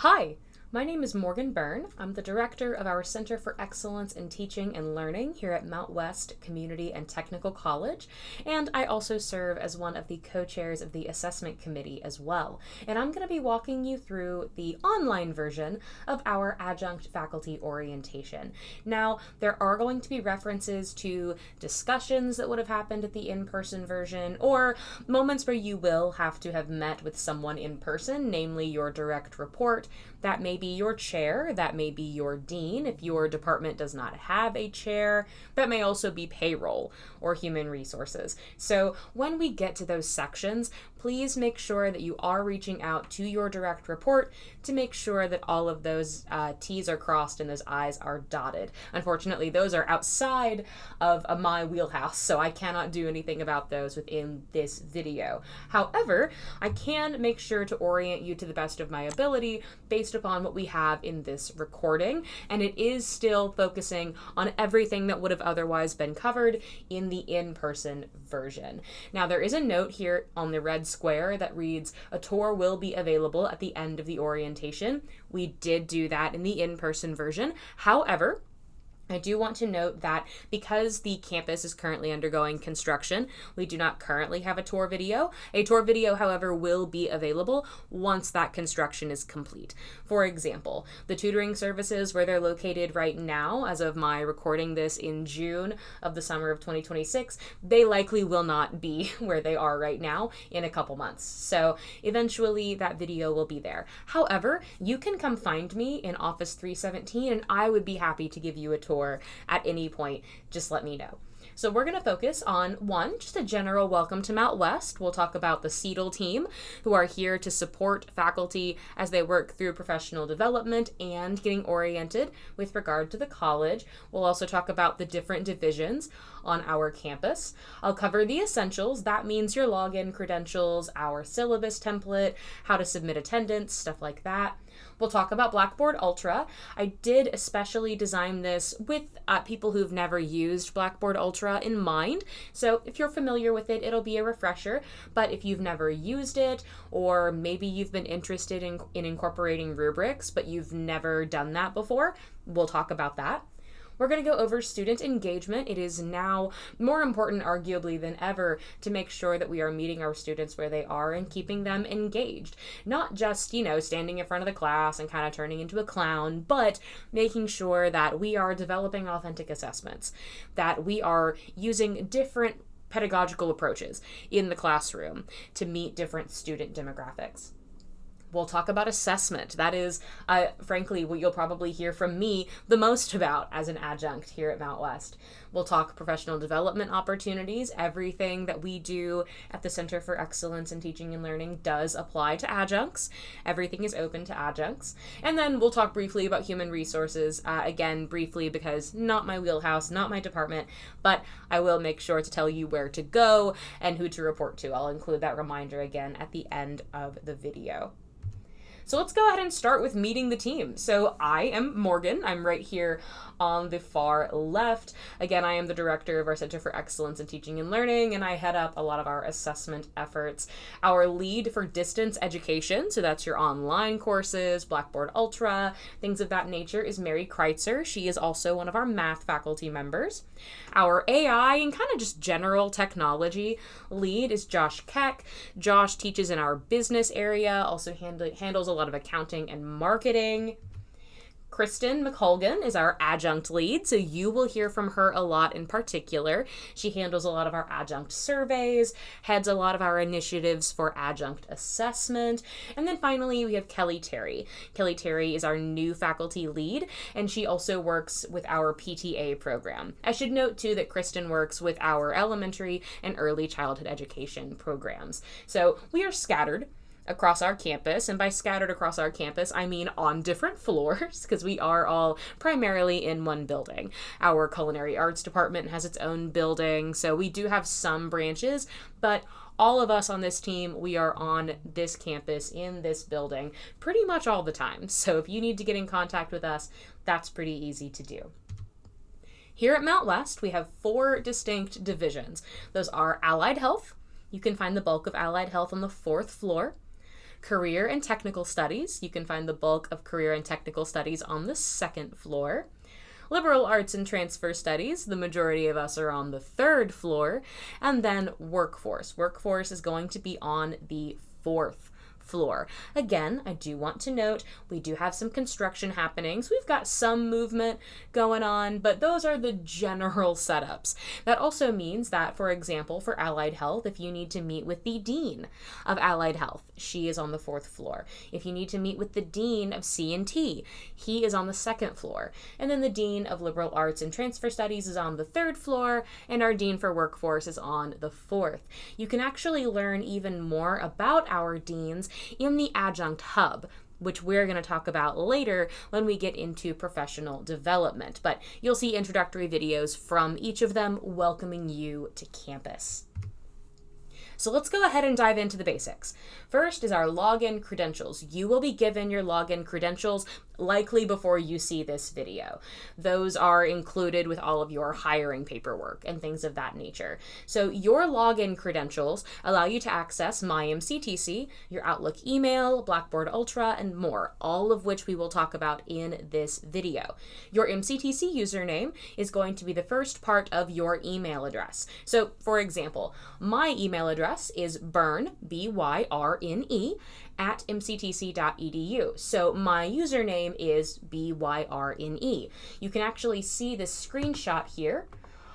Hi, my name is Morgan Byrne. I'm the director of our Center for Excellence in Teaching and Learning here at Mount West Community and Technical College, and I also serve as one of the co-chairs of the assessment committee as well. And I'm going to be walking you through the online version of our adjunct faculty orientation. Now, there are going to be references to discussions that would have happened at the in-person version, or moments where you will have to have met with someone in person, namely your direct report. That may be your chair, that may be your dean if your department does not have a chair, that may also be payroll or human resources. So when we get to those sections, please make sure that you are reaching out to your direct report to make sure that all of those T's are crossed and those I's are dotted. Unfortunately, those are outside of my wheelhouse, so I cannot do anything about those within this video. However, I can make sure to orient you to the best of my ability based upon what we have in this recording, and it is still focusing on everything that would have otherwise been covered in the in-person version. Now, there is a note here on the red square that reads, "A tour will be available at the end of the orientation." We did do that in the in-person version. However, I do want to note that because the campus is currently undergoing construction, we do not currently have a tour video. A tour video, however, will be available once that construction is complete. For example, the tutoring services where they're located right now, as of my recording this in June of the summer of 2026, they likely will not be where they are right now in a couple months. So eventually that video will be there. However, you can come find me in Office 317 and I would be happy to give you a tour at any point. Just let me know. So we're going to focus on one, just a general welcome to Mount West. We'll talk about the CEDL team, who are here to support faculty as they work through professional development and getting oriented with regard to the college. We'll also talk about the different divisions on our campus. I'll cover the essentials. That means your login credentials, our syllabus template, how to submit attendance, stuff like that. We'll talk about Blackboard Ultra. I did especially design this with people who've never used Blackboard Ultra in mind. So if you're familiar with it, it'll be a refresher. But if you've never used it, or maybe you've been interested in incorporating rubrics, but you've never done that before, we'll talk about that. We're going to go over student engagement. It is now more important, arguably, than ever to make sure that we are meeting our students where they are and keeping them engaged. Not just, standing in front of the class and kind of turning into a clown, but making sure that we are developing authentic assessments, that we are using different pedagogical approaches in the classroom to meet different student demographics. We'll talk about assessment. That is, frankly, what you'll probably hear from me the most about as an adjunct here at Mount West. We'll talk professional development opportunities. Everything that we do at the Center for Excellence in Teaching and Learning does apply to adjuncts. Everything is open to adjuncts. And then we'll talk briefly about human resources, again, briefly because not my wheelhouse, not my department, but I will make sure to tell you where to go and who to report to. I'll include that reminder again at the end of the video. So let's go ahead and start with meeting the team. So I am Morgan. I'm right here on the far left. Again, I am the director of our Center for Excellence in Teaching and Learning, and I head up a lot of our assessment efforts. Our lead for distance education, so that's your online courses, Blackboard Ultra, things of that nature, is Mary Kreitzer. She is also one of our math faculty members. Our AI and kind of just general technology lead is Josh Keck. Josh teaches in our business area, also handles a lot of accounting and marketing. Kristen McColgan is our adjunct lead, so you will hear from her a lot in particular. She handles a lot of our adjunct surveys, heads a lot of our initiatives for adjunct assessment. And then finally, we have Kelly Terry. Kelly Terry is our new faculty lead, and she also works with our PTA program. I should note, too, that Kristen works with our elementary and early childhood education programs. So we are scattered across our campus, and by scattered across our campus, I mean on different floors, because we are all primarily in one building. Our culinary arts department has its own building, so we do have some branches, but all of us on this team, we are on this campus in this building pretty much all the time. So if you need to get in contact with us, that's pretty easy to do. Here at Mount West, we have 4 distinct divisions. Those are Allied Health. You can find the bulk of Allied Health on the 4th floor. Career and Technical Studies. You can find the bulk of Career and Technical Studies on the second floor. Liberal Arts and Transfer Studies, the majority of us are on the third floor. And then Workforce. Workforce is going to be on the fourth floor. Again, I do want to note we do have some construction happening, so we've got some movement going on, but those are the general setups. That also means that, for example, for Allied Health, if you need to meet with the Dean of Allied Health, she is on the fourth floor. If you need to meet with the Dean of C&T, he is on the second floor. And then the Dean of Liberal Arts and Transfer Studies is on the third floor, and our Dean for Workforce is on the fourth. You can actually learn even more about our deans in the Adjunct Hub, which we're going to talk about later when we get into professional development. But you'll see introductory videos from each of them welcoming you to campus. So let's go ahead and dive into the basics. First is our login credentials. You will be given your login credentials likely before you see this video. Those are included with all of your hiring paperwork and things of that nature. So your login credentials allow you to access MyMCTC, your Outlook email, Blackboard Ultra, and more, all of which we will talk about in this video. Your MCTC username is going to be the first part of your email address. So for example, my email address is Byrne, B-Y-R-N-E, at mctc.edu. So my username is BYRNE. You can actually see this screenshot here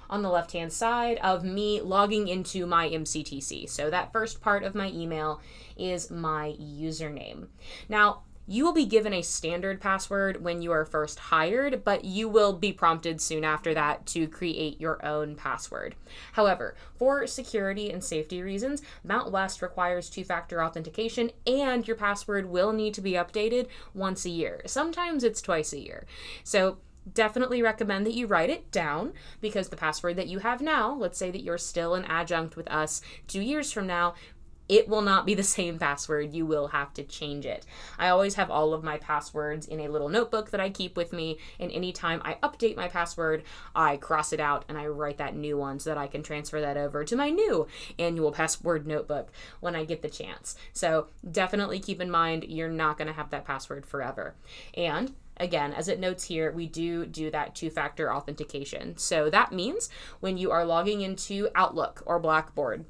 on the left-hand side of me logging into my MCTC. So that first part of my email is my username. Now, you will be given a standard password when you are first hired, but you will be prompted soon after that to create your own password. However, for security and safety reasons, Mount West requires two-factor authentication, and your password will need to be updated once a year. Sometimes it's twice a year. So definitely recommend that you write it down, because the password that you have now, let's say that you're still an adjunct with us 2 years from now, it will not be the same password. You will have to change it. I always have all of my passwords in a little notebook that I keep with me, and anytime I update my password, I cross it out and I write that new one so that I can transfer that over to my new annual password notebook when I get the chance. So definitely keep in mind, you're not going to have that password forever. And again, as it notes here, we do that two-factor authentication. So that means when you are logging into Outlook or Blackboard,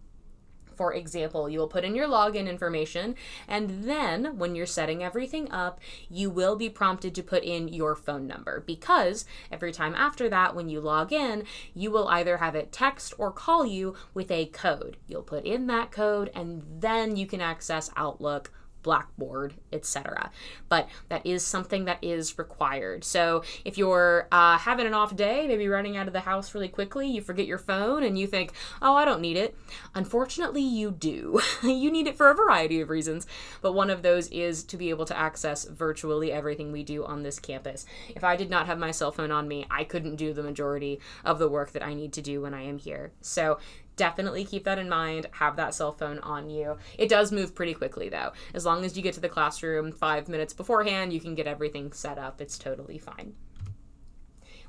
for example, you will put in your login information, and then when you're setting everything up, you will be prompted to put in your phone number, because every time after that, when you log in, you will either have it text or call you with a code. You'll put in that code, and then you can access Outlook, Blackboard, etc. But that is something that is required. So if you're having an off day, maybe running out of the house really quickly, you forget your phone and you think, oh, I don't need it. Unfortunately, you do. You need it for a variety of reasons, but one of those is to be able to access virtually everything we do on this campus. If I did not have my cell phone on me, I couldn't do the majority of the work that I need to do when I am here. So definitely keep that in mind. Have that cell phone on you. It does move pretty quickly, though. As long as you get to the classroom 5 minutes beforehand, you can get everything set up. It's totally fine.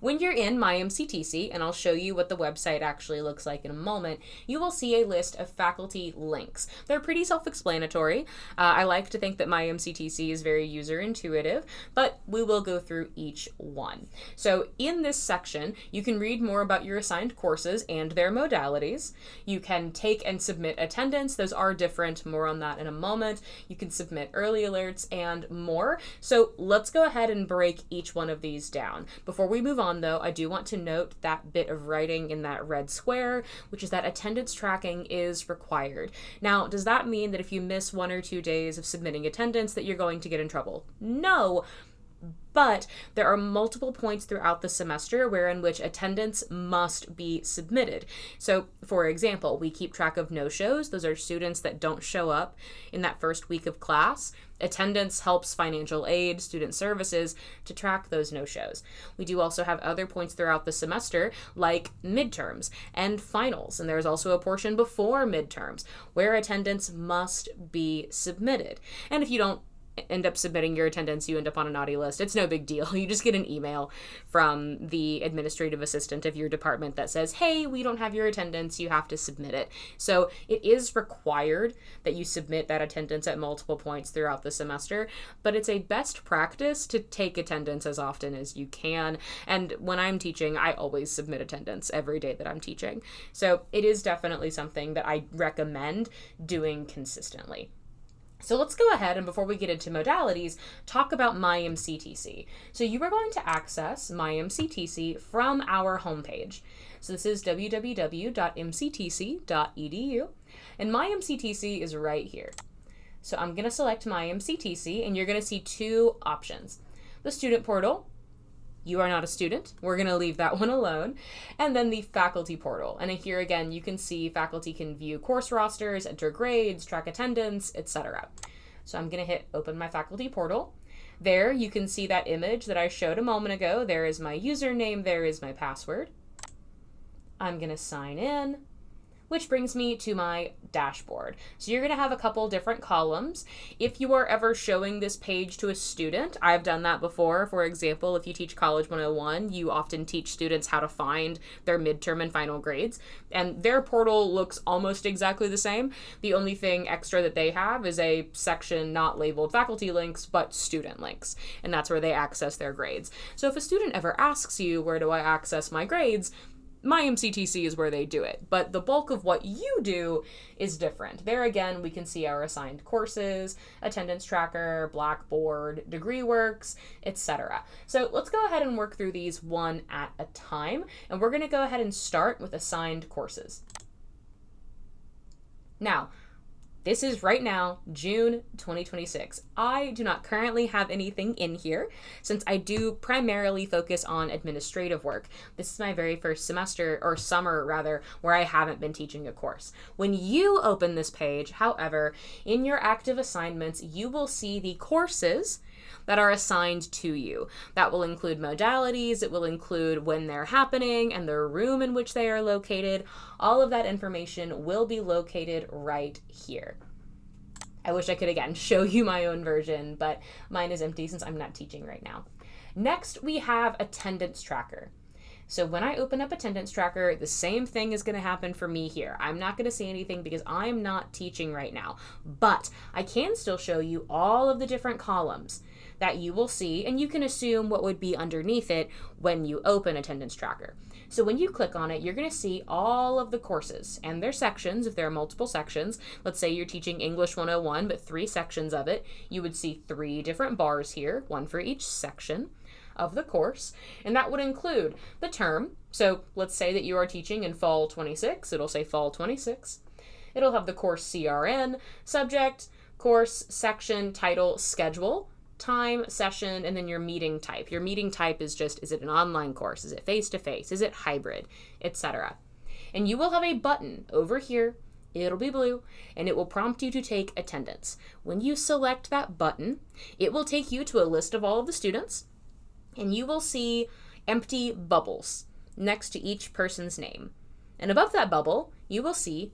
When you're in MyMCTC, and I'll show you what the website actually looks like in a moment, you will see a list of faculty links. They're pretty self-explanatory. I like to think that MyMCTC is very user-intuitive, but we will go through each one. So in this section, you can read more about your assigned courses and their modalities. You can take and submit attendance. Those are different. More on that in a moment. You can submit early alerts and more. So let's go ahead and break each one of these down. Before we move on, though, I do want to note that bit of writing in that red square, which is that attendance tracking is required. Now, does that mean that if you miss 1 or 2 days of submitting attendance that you're going to get in trouble? No. But there are multiple points throughout the semester wherein which attendance must be submitted. So, for example, we keep track of no-shows. Those are students that don't show up in that first week of class. Attendance helps financial aid, student services to track those no-shows. We do also have other points throughout the semester like midterms and finals. And there's also a portion before midterms where attendance must be submitted. And if you don't end up submitting your attendance, you end up on a naughty list. It's no big deal. You just get an email from the administrative assistant of your department that says, hey, we don't have your attendance, you have to submit it. So it is required that you submit that attendance at multiple points throughout the semester, but it's a best practice to take attendance as often as you can. And when I'm teaching, I always submit attendance every day that I'm teaching. So it is definitely something that I recommend doing consistently. So let's go ahead and before we get into modalities, talk about MyMCTC. So you are going to access MyMCTC from our homepage. So this is www.mctc.edu, and MyMCTC is right here. So I'm going to select MyMCTC, and you're going to see two options. The student portal. You are not a student. We're going to leave that one alone. And then the faculty portal. And here again, you can see faculty can view course rosters, enter grades, track attendance, etc. So I'm going to hit open my faculty portal. There you can see that image that I showed a moment ago. There is my username. There is my password. I'm going to sign in, which brings me to my dashboard. So you're going to have a couple different columns. If you are ever showing this page to a student, I've done that before. For example, if you teach College 101, you often teach students how to find their midterm and final grades, and their portal looks almost exactly the same. The only thing extra that they have is a section not labeled faculty links, but student links, and that's where they access their grades. So if a student ever asks you, where do I access my grades? MyMCTC is where they do it, but the bulk of what you do is different. There again, we can see our assigned courses, attendance tracker, Blackboard, degree works, etc. So let's go ahead and work through these one at a time, and we're going to go ahead and start with assigned courses. Now, this is right now, June 2026. I do not currently have anything in here since I do primarily focus on administrative work. This is my very first semester, or summer rather, where I haven't been teaching a course. When you open this page, however, in your active assignments, you will see the courses that are assigned to you. That will include modalities, it will include when they're happening and the room in which they are located. All of that information will be located right here. I wish I could again show you my own version, but mine is empty since I'm not teaching right now. Next, we have attendance tracker. So when I open up attendance tracker, the same thing is going to happen for me here. I'm not going to see anything because I'm not teaching right now, but I can still show you all of the different columns that you will see, and you can assume what would be underneath it when you open attendance tracker. So when you click on it, you're going to see all of the courses and their sections. If there are multiple sections, let's say you're teaching English 101, but 3 sections of it, you would see 3 different bars here, one for each section of the course, and that would include the term. So let's say that you are teaching in fall 26, it'll say fall 26. It'll have the course CRN, subject, course, section, title, schedule, time, session, and then your meeting type. Your meeting type is just, is it an online course? Is it face-to-face? Is it hybrid? Etc. And you will have a button over here. It'll be blue, and it will prompt you to take attendance. When you select that button, it will take you to a list of all of the students, and you will see empty bubbles next to each person's name. And above that bubble, you will see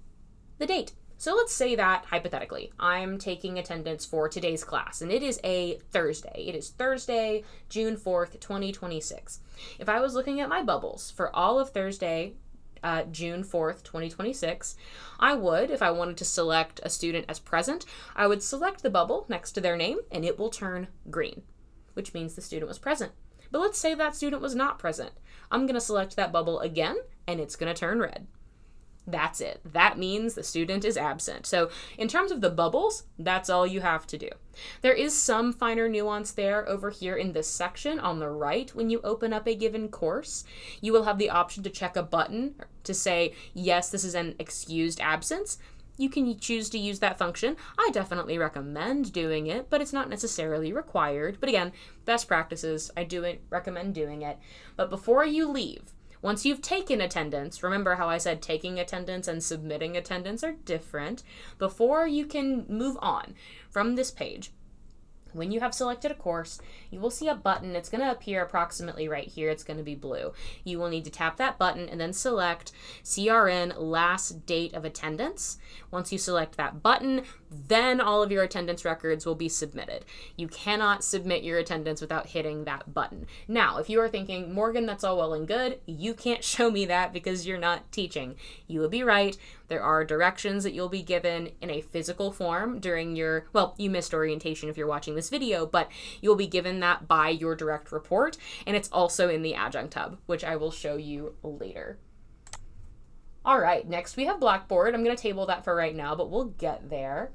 the date. So let's say that, hypothetically, I'm taking attendance for today's class, and it is a Thursday. It is Thursday, June 4th, 2026. If I was looking at my bubbles for all of Thursday, June 4th, 2026, I would, if I wanted to select a student as present, I would select the bubble next to their name, and it will turn green, which means the student was present. But let's say that student was not present. I'm going to select that bubble again, and it's going to turn red. That's it. That means the student is absent. So in terms of the bubbles, that's all you have to do. There is some finer nuance there over here in this section on the right. When you open up a given course, you will have the option to check a button to say, yes, this is an excused absence. You can choose to use that function. I definitely recommend doing it, but it's not necessarily required. But again, best practices, I recommend doing it. But before you leave, once you've taken attendance, remember how I said taking attendance and submitting attendance are different. Before you can move on from this page, When you have selected a course, you will see a button. It's going to appear approximately right here. It's going to be blue. You will need to tap that button and then select CRN last date of attendance. Once you select that button, then all of your attendance records will be submitted. You cannot submit your attendance without hitting that button. Now, if you are thinking, Morgan, that's all well and good, you can't show me that because you're not teaching. You will be right. There are directions that you'll be given in a physical form during your, well, you missed orientation if you're watching this video, but you'll be given that by your direct report, and it's also in the Adjunct Hub, which I will show you later. All right, next we have Blackboard. I'm going to table that for right now, but we'll get there.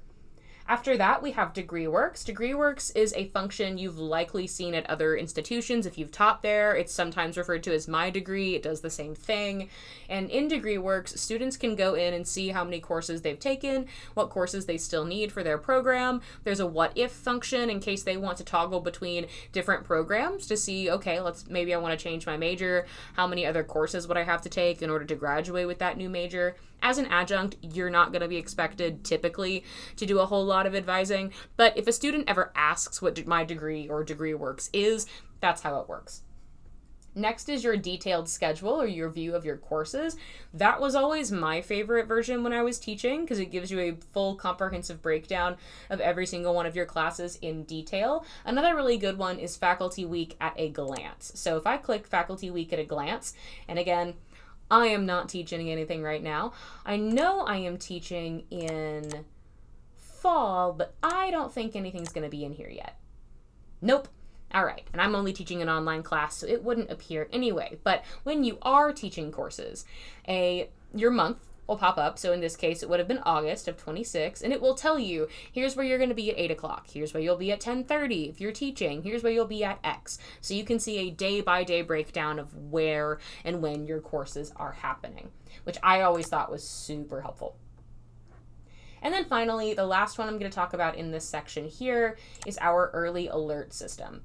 After that, we have DegreeWorks. DegreeWorks is a function you've likely seen at other institutions if you've taught there. It's sometimes referred to as My Degree. It does the same thing. And in DegreeWorks, students can go in and see how many courses they've taken, what courses they still need for their program. There's a what if function in case they want to toggle between different programs to see, okay, maybe I want to change my major. How many other courses would I have to take in order to graduate with that new major? As an adjunct, you're not going to be expected typically to do a whole lot of advising, but if a student ever asks what My Degree or DegreeWorks is, that's how it works. Next is your detailed schedule or your view of your courses. That was always my favorite version when I was teaching because it gives you a full comprehensive breakdown of every single one of your classes in detail. Another really good one is Faculty Week at a glance. So if I click Faculty Week at a glance, and again, I am not teaching anything right now. I know I am teaching in fall, but I don't think anything's going to be in here yet. Nope. All right. And I'm only teaching an online class, so it wouldn't appear anyway. But when you are teaching courses, your month will pop up. So in this case, it would have been August of 26, and it will tell you, here's where you're going to be at 8 o'clock. Here's where you'll be at 10:30 if you're teaching. Here's where you'll be at X. So you can see a day-by-day breakdown of where and when your courses are happening, which I always thought was super helpful. And then finally, the last one I'm going to talk about in this section here is our early alert system.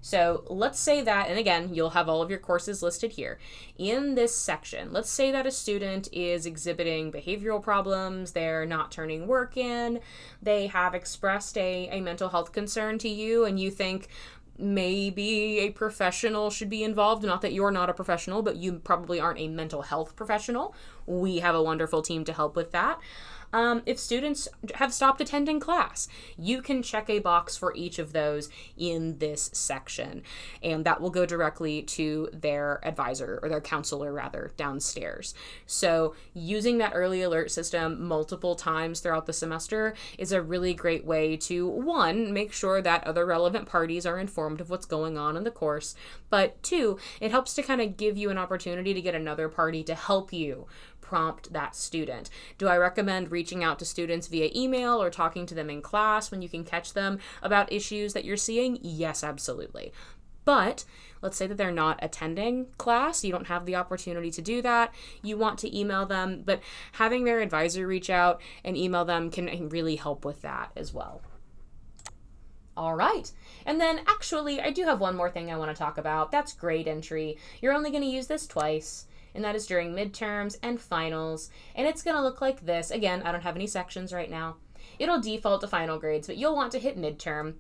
So let's say that, and again, you'll have all of your courses listed here. In this section, let's say that a student is exhibiting behavioral problems, they're not turning work in, they have expressed a mental health concern to you, and you think maybe a professional should be involved. Not that you're not a professional, but you probably aren't a mental health professional. We have a wonderful team to help with that. If students have stopped attending class, you can check a box for each of those in this section, and that will go directly to their advisor, or their counselor rather, downstairs. So using that early alert system multiple times throughout the semester is a really great way to, one, make sure that other relevant parties are informed of what's going on in the course, but two, it helps to kind of give you an opportunity to get another party to help you prompt that student. Do I recommend reaching out to students via email or talking to them in class when you can catch them about issues that you're seeing? Yes, absolutely. But let's say that they're not attending class, you don't have the opportunity to do that, you want to email them, but having their advisor reach out and email them can really help with that as well. All right. And then actually, I do have one more thing I want to talk about. That's grade entry. You're only going to use this twice, and that is during midterms and finals. And it's going to look like this. Again, I don't have any sections right now. It'll default to final grades, but you'll want to hit midterm.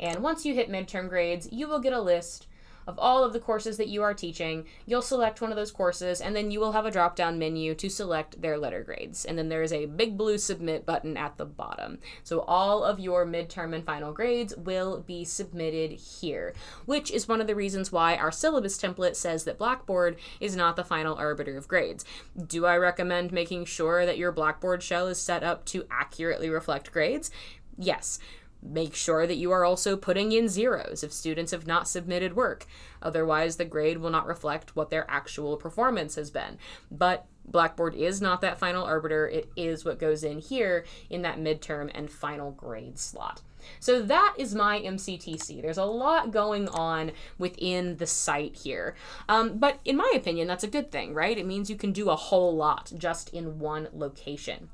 And once you hit midterm grades, you will get a list of all of the courses that you are teaching. You'll select one of those courses, and then you will have a drop-down menu to select their letter grades. And then there is a big blue submit button at the bottom. So all of your midterm and final grades will be submitted here, which is one of the reasons why our syllabus template says that Blackboard is not the final arbiter of grades. Do I recommend making sure that your Blackboard shell is set up to accurately reflect grades? Yes. Make sure that you are also putting in zeros if students have not submitted work. Otherwise, the grade will not reflect what their actual performance has been. But Blackboard is not that final arbiter. It is what goes in here in that midterm and final grade slot. So that is my MCTC. There's a lot going on within the site here. But in my opinion, that's a good thing, right? It means you can do a whole lot just in one location.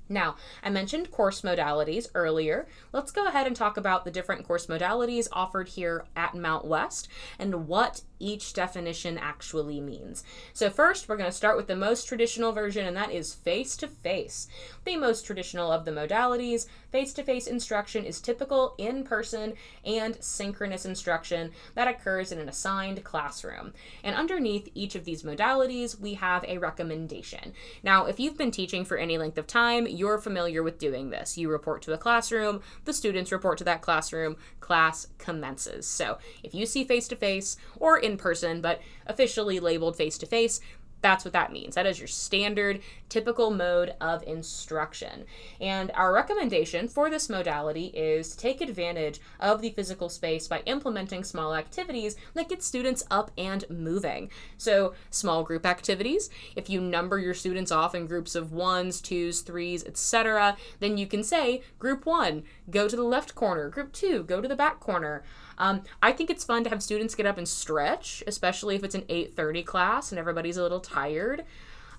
Now, I mentioned course modalities earlier. Let's go ahead and talk about the different course modalities offered here at Mount West and what each definition actually means. So first, we're going to start with the most traditional version, and that is face-to-face. The most traditional of the modalities, face-to-face instruction is typical in-person and synchronous instruction that occurs in an assigned classroom. And underneath each of these modalities, we have a recommendation. Now, if you've been teaching for any length of time, you're familiar with doing this. You report to a classroom, the students report to that classroom, class commences. So if you see face-to-face or in person, but officially labeled face-to-face, that's what that means. That is your standard, typical mode of instruction. And our recommendation for this modality is to take advantage of the physical space by implementing small activities that get students up and moving. So small group activities, if you number your students off in groups of 1s, 2s, 3s, etc., then you can say, group 1, go to the left corner, group 2, go to the back corner. I think it's fun to have students get up and stretch, especially if it's an 8:30 class and everybody's a little tired.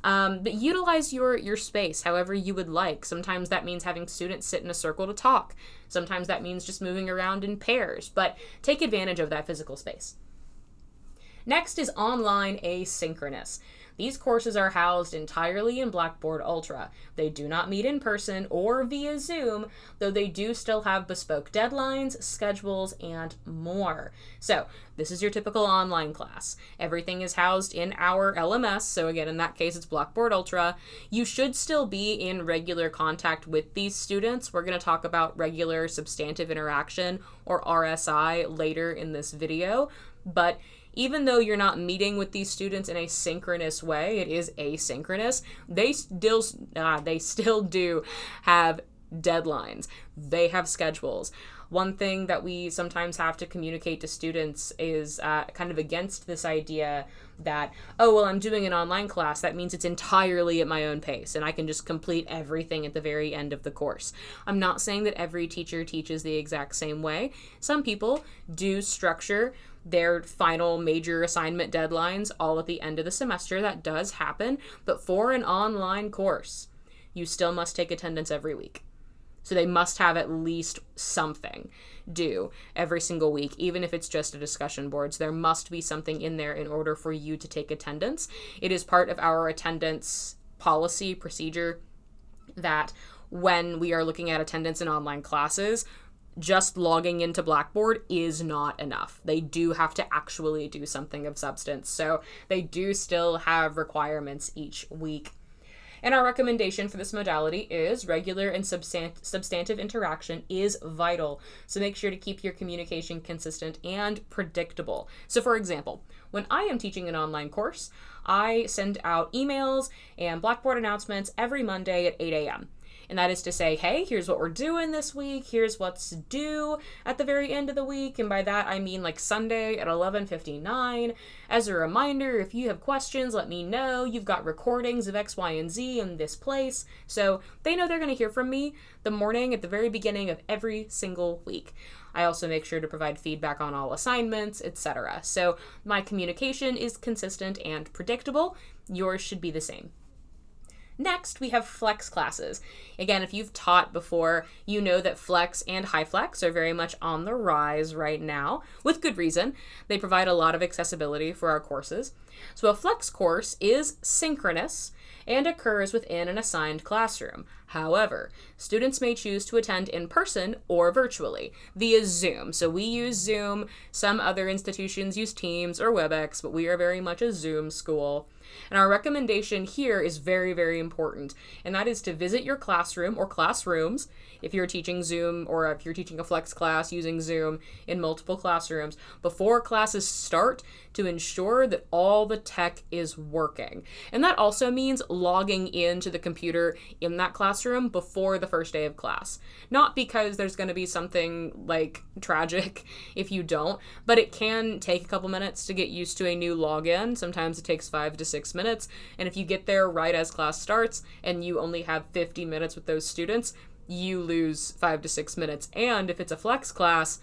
But utilize your space however you would like. Sometimes that means having students sit in a circle to talk. Sometimes that means just moving around in pairs, but take advantage of that physical space. Next is online asynchronous. These courses are housed entirely in Blackboard Ultra. They do not meet in person or via Zoom, though they do still have bespoke deadlines, schedules, and more. So this is your typical online class. Everything is housed in our LMS, so again, in that case, it's Blackboard Ultra. You should still be in regular contact with these students. We're going to talk about regular substantive interaction, or RSI, later in this video, but even though you're not meeting with these students in a synchronous way, it is asynchronous, they still do have deadlines. They have schedules. One thing that we sometimes have to communicate to students is kind of against this idea that, oh, well, I'm doing an online class. That means it's entirely at my own pace and I can just complete everything at the very end of the course. I'm not saying that every teacher teaches the exact same way. Some people do structure their final major assignment deadlines all at the end of the semester. That does happen. But for an online course, you still must take attendance every week. So they must have at least something due every single week, even if it's just a discussion board. So there must be something in there in order for you to take attendance. It is part of our attendance policy procedure that when we are looking at attendance in online classes, just logging into Blackboard is not enough. They do have to actually do something of substance. So they do still have requirements each week. And our recommendation for this modality is regular and substantive interaction is vital. So make sure to keep your communication consistent and predictable. So for example, when I am teaching an online course, I send out emails and Blackboard announcements every Monday at 8 a.m. And that is to say, hey, here's what we're doing this week. Here's what's due at the very end of the week. And by that, I mean like Sunday at 11:59. As a reminder, if you have questions, let me know. You've got recordings of X, Y, and Z in this place. So they know they're going to hear from me the morning at the very beginning of every single week. I also make sure to provide feedback on all assignments, etc. So my communication is consistent and predictable. Yours should be the same. Next, we have flex classes. Again, if you've taught before, you know that flex and high flex are very much on the rise right now, with good reason. They provide a lot of accessibility for our courses. So a flex course is synchronous and occurs within an assigned classroom. However, students may choose to attend in person or virtually via Zoom. So we use Zoom. Some other institutions use Teams or WebEx, but we are very much a Zoom school. And our recommendation here is very, very important, and that is to visit your classroom or classrooms if you're teaching Zoom or if you're teaching a flex class using Zoom in multiple classrooms before classes start to ensure that all the tech is working. And that also means logging into the computer in that classroom before the first day of class. Not because there's going to be something like tragic if you don't, but it can take a couple minutes to get used to a new login. Sometimes it takes 5 to 6 minutes, and if you get there right as class starts and you only have 50 minutes with those students, you lose 5 to 6 minutes. And if it's a flex class,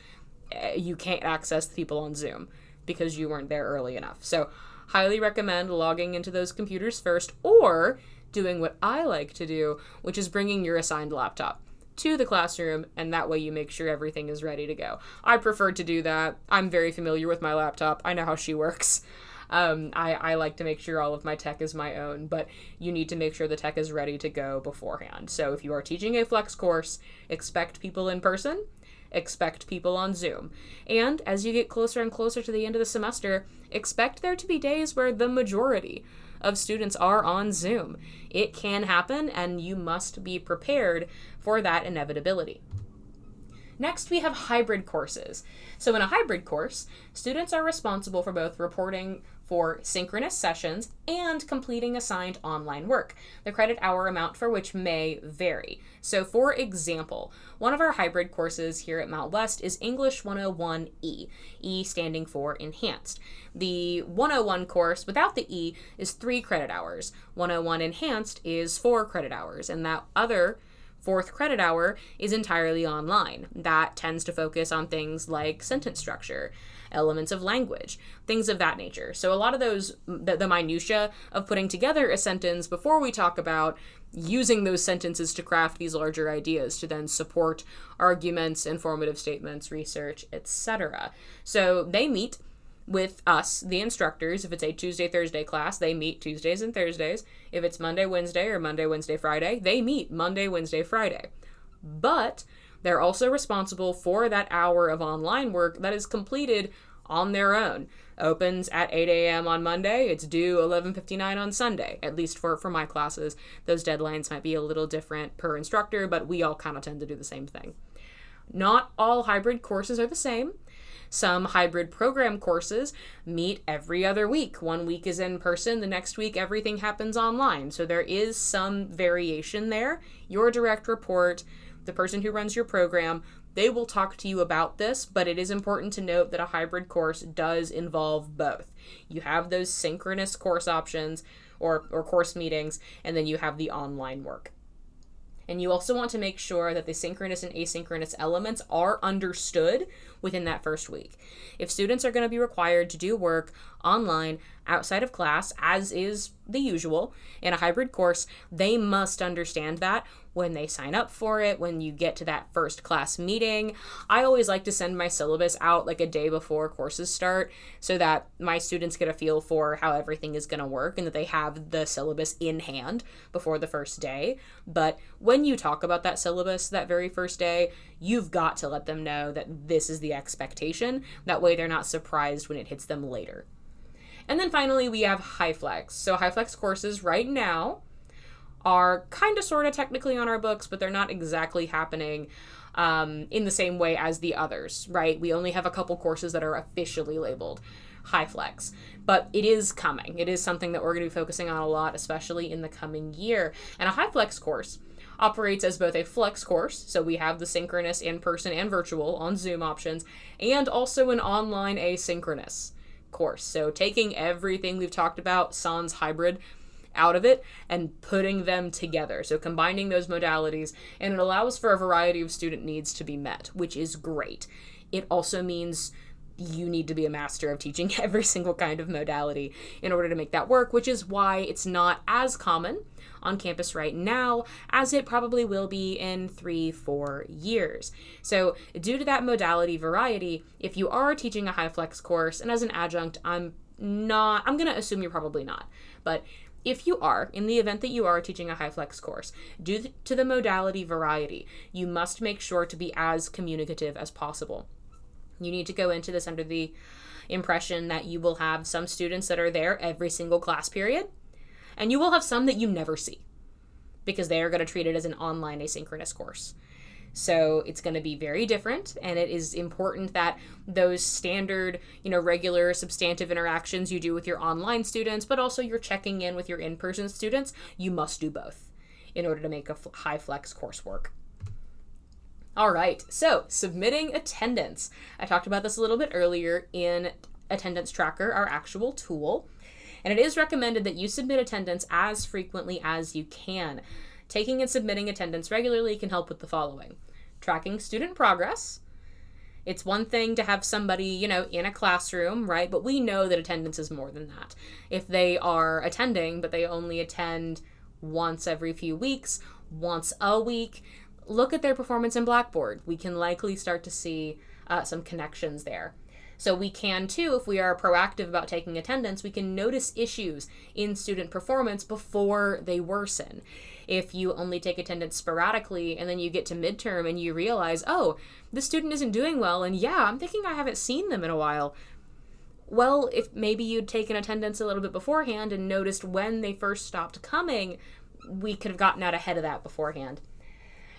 you can't access the people on Zoom because you weren't there early enough. So highly recommend logging into those computers first, or doing what I like to do, which is bringing your assigned laptop to the classroom, and that way you make sure everything is ready to go. I prefer to do that. I'm very familiar with my laptop. I know how she works. I like to make sure all of my tech is my own, but you need to make sure the tech is ready to go beforehand. So if you are teaching a flex course, expect people in person, expect people on Zoom. And as you get closer and closer to the end of the semester, expect there to be days where the majority of students are on Zoom. It can happen, and you must be prepared for that inevitability. Next, we have hybrid courses. So in a hybrid course, students are responsible for both reporting for synchronous sessions and completing assigned online work, the credit hour amount for which may vary. So for example, one of our hybrid courses here at Mount West is English 101E, E standing for Enhanced. The 101 course without the E is 3 credit hours. 101 Enhanced is 4 credit hours, and that other 4th credit hour is entirely online. That tends to focus on things like sentence structure, elements of language, things of that nature. So a lot of those, the minutia of putting together a sentence before we talk about using those sentences to craft these larger ideas to then support arguments, informative statements, research, etc. So they meet with us, the instructors. If it's a Tuesday, Thursday class, they meet Tuesdays and Thursdays. If it's Monday, Wednesday, or Monday, Wednesday, Friday, they meet Monday, Wednesday, Friday. But they're also responsible for that hour of online work that is completed on their own. Opens at 8 a.m. on Monday, it's due 11:59 on Sunday, at least for my classes. Those deadlines might be a little different per instructor, but we all kind of tend to do the same thing. Not all hybrid courses are the same. Some hybrid program courses meet every other week. One week is in person, the next week everything happens online. So there is some variation there. Your direct report, the person who runs your program, they will talk to you about this, but it is important to note that a hybrid course does involve both. You have those synchronous course options or course meetings, and then you have the online work. And you also want to make sure that the synchronous and asynchronous elements are understood within that first week. If students are going to be required to do work online outside of class, as is the usual in a hybrid course, they must understand that when they sign up for it, when you get to that first class meeting. I always like to send my syllabus out like a day before courses start so that my students get a feel for how everything is going to work and that they have the syllabus in hand before the first day. But when you talk about that syllabus that very first day, you've got to let them know that this is the expectation. That way they're not surprised when it hits them later. And then finally, we have HighFlex. So HighFlex courses right now are kind of sort of technically on our books, but they're not exactly happening in the same way as the others, right? We only have a couple courses that are officially labeled HighFlex, but it is coming. It is something that we're going to be focusing on a lot, especially in the coming year. And a HighFlex course operates as both a flex course, so we have the synchronous, in-person, and virtual on Zoom options, and also an online asynchronous course. So taking everything we've talked about, sans hybrid, out of it and putting them together. So combining those modalities, and it allows for a variety of student needs to be met, which is great. It also means you need to be a master of teaching every single kind of modality in order to make that work, which is why it's not as common on campus right now as it probably will be in 3-4 years. So due to that modality variety, if you are teaching a HighFlex course, and as an adjunct, I'm going to assume you're probably not, but if you are, in the event that you are teaching a HighFlex course, due to the modality variety, you must make sure to be as communicative as possible. You need to go into this under the impression that you will have some students that are there every single class period, and you will have some that you never see because they are going to treat it as an online asynchronous course. So it's going to be very different, and it is important that those standard, regular substantive interactions you do with your online students, but also you're checking in with your in-person students, you must do both in order to make a HighFlex course work. All right, so submitting attendance. I talked about this a little bit earlier in Attendance Tracker, our actual tool, and it is recommended that you submit attendance as frequently as you can. Taking and submitting attendance regularly can help with the following: tracking student progress. It's one thing to have somebody, in a classroom, right? But we know that attendance is more than that. If they are attending, but they only attend once every few weeks, once a week. Look at their performance in Blackboard. We can likely start to see some connections there. So we can too, if we are proactive about taking attendance, we can notice issues in student performance before they worsen. If you only take attendance sporadically and then you get to midterm and you realize, oh, the student isn't doing well, and yeah, I'm thinking I haven't seen them in a while. Well, if maybe you'd taken attendance a little bit beforehand and noticed when they first stopped coming, we could have gotten out ahead of that beforehand.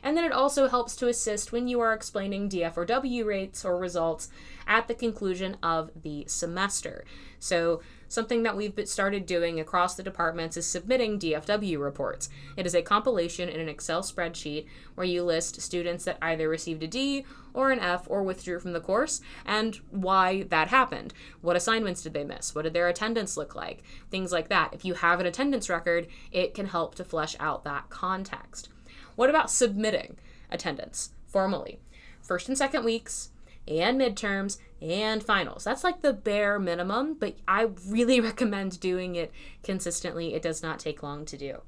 And then it also helps to assist when you are explaining DF or W rates or results at the conclusion of the semester. So something that we've started doing across the departments is submitting DFW reports. It is a compilation in an Excel spreadsheet where you list students that either received a D or an F or withdrew from the course and why that happened. What assignments did they miss? What did their attendance look like? Things like that. If you have an attendance record, it can help to flesh out that context. What about submitting attendance formally? First and second weeks, and midterms, and finals. That's like the bare minimum, but I really recommend doing it consistently. It does not take long to do.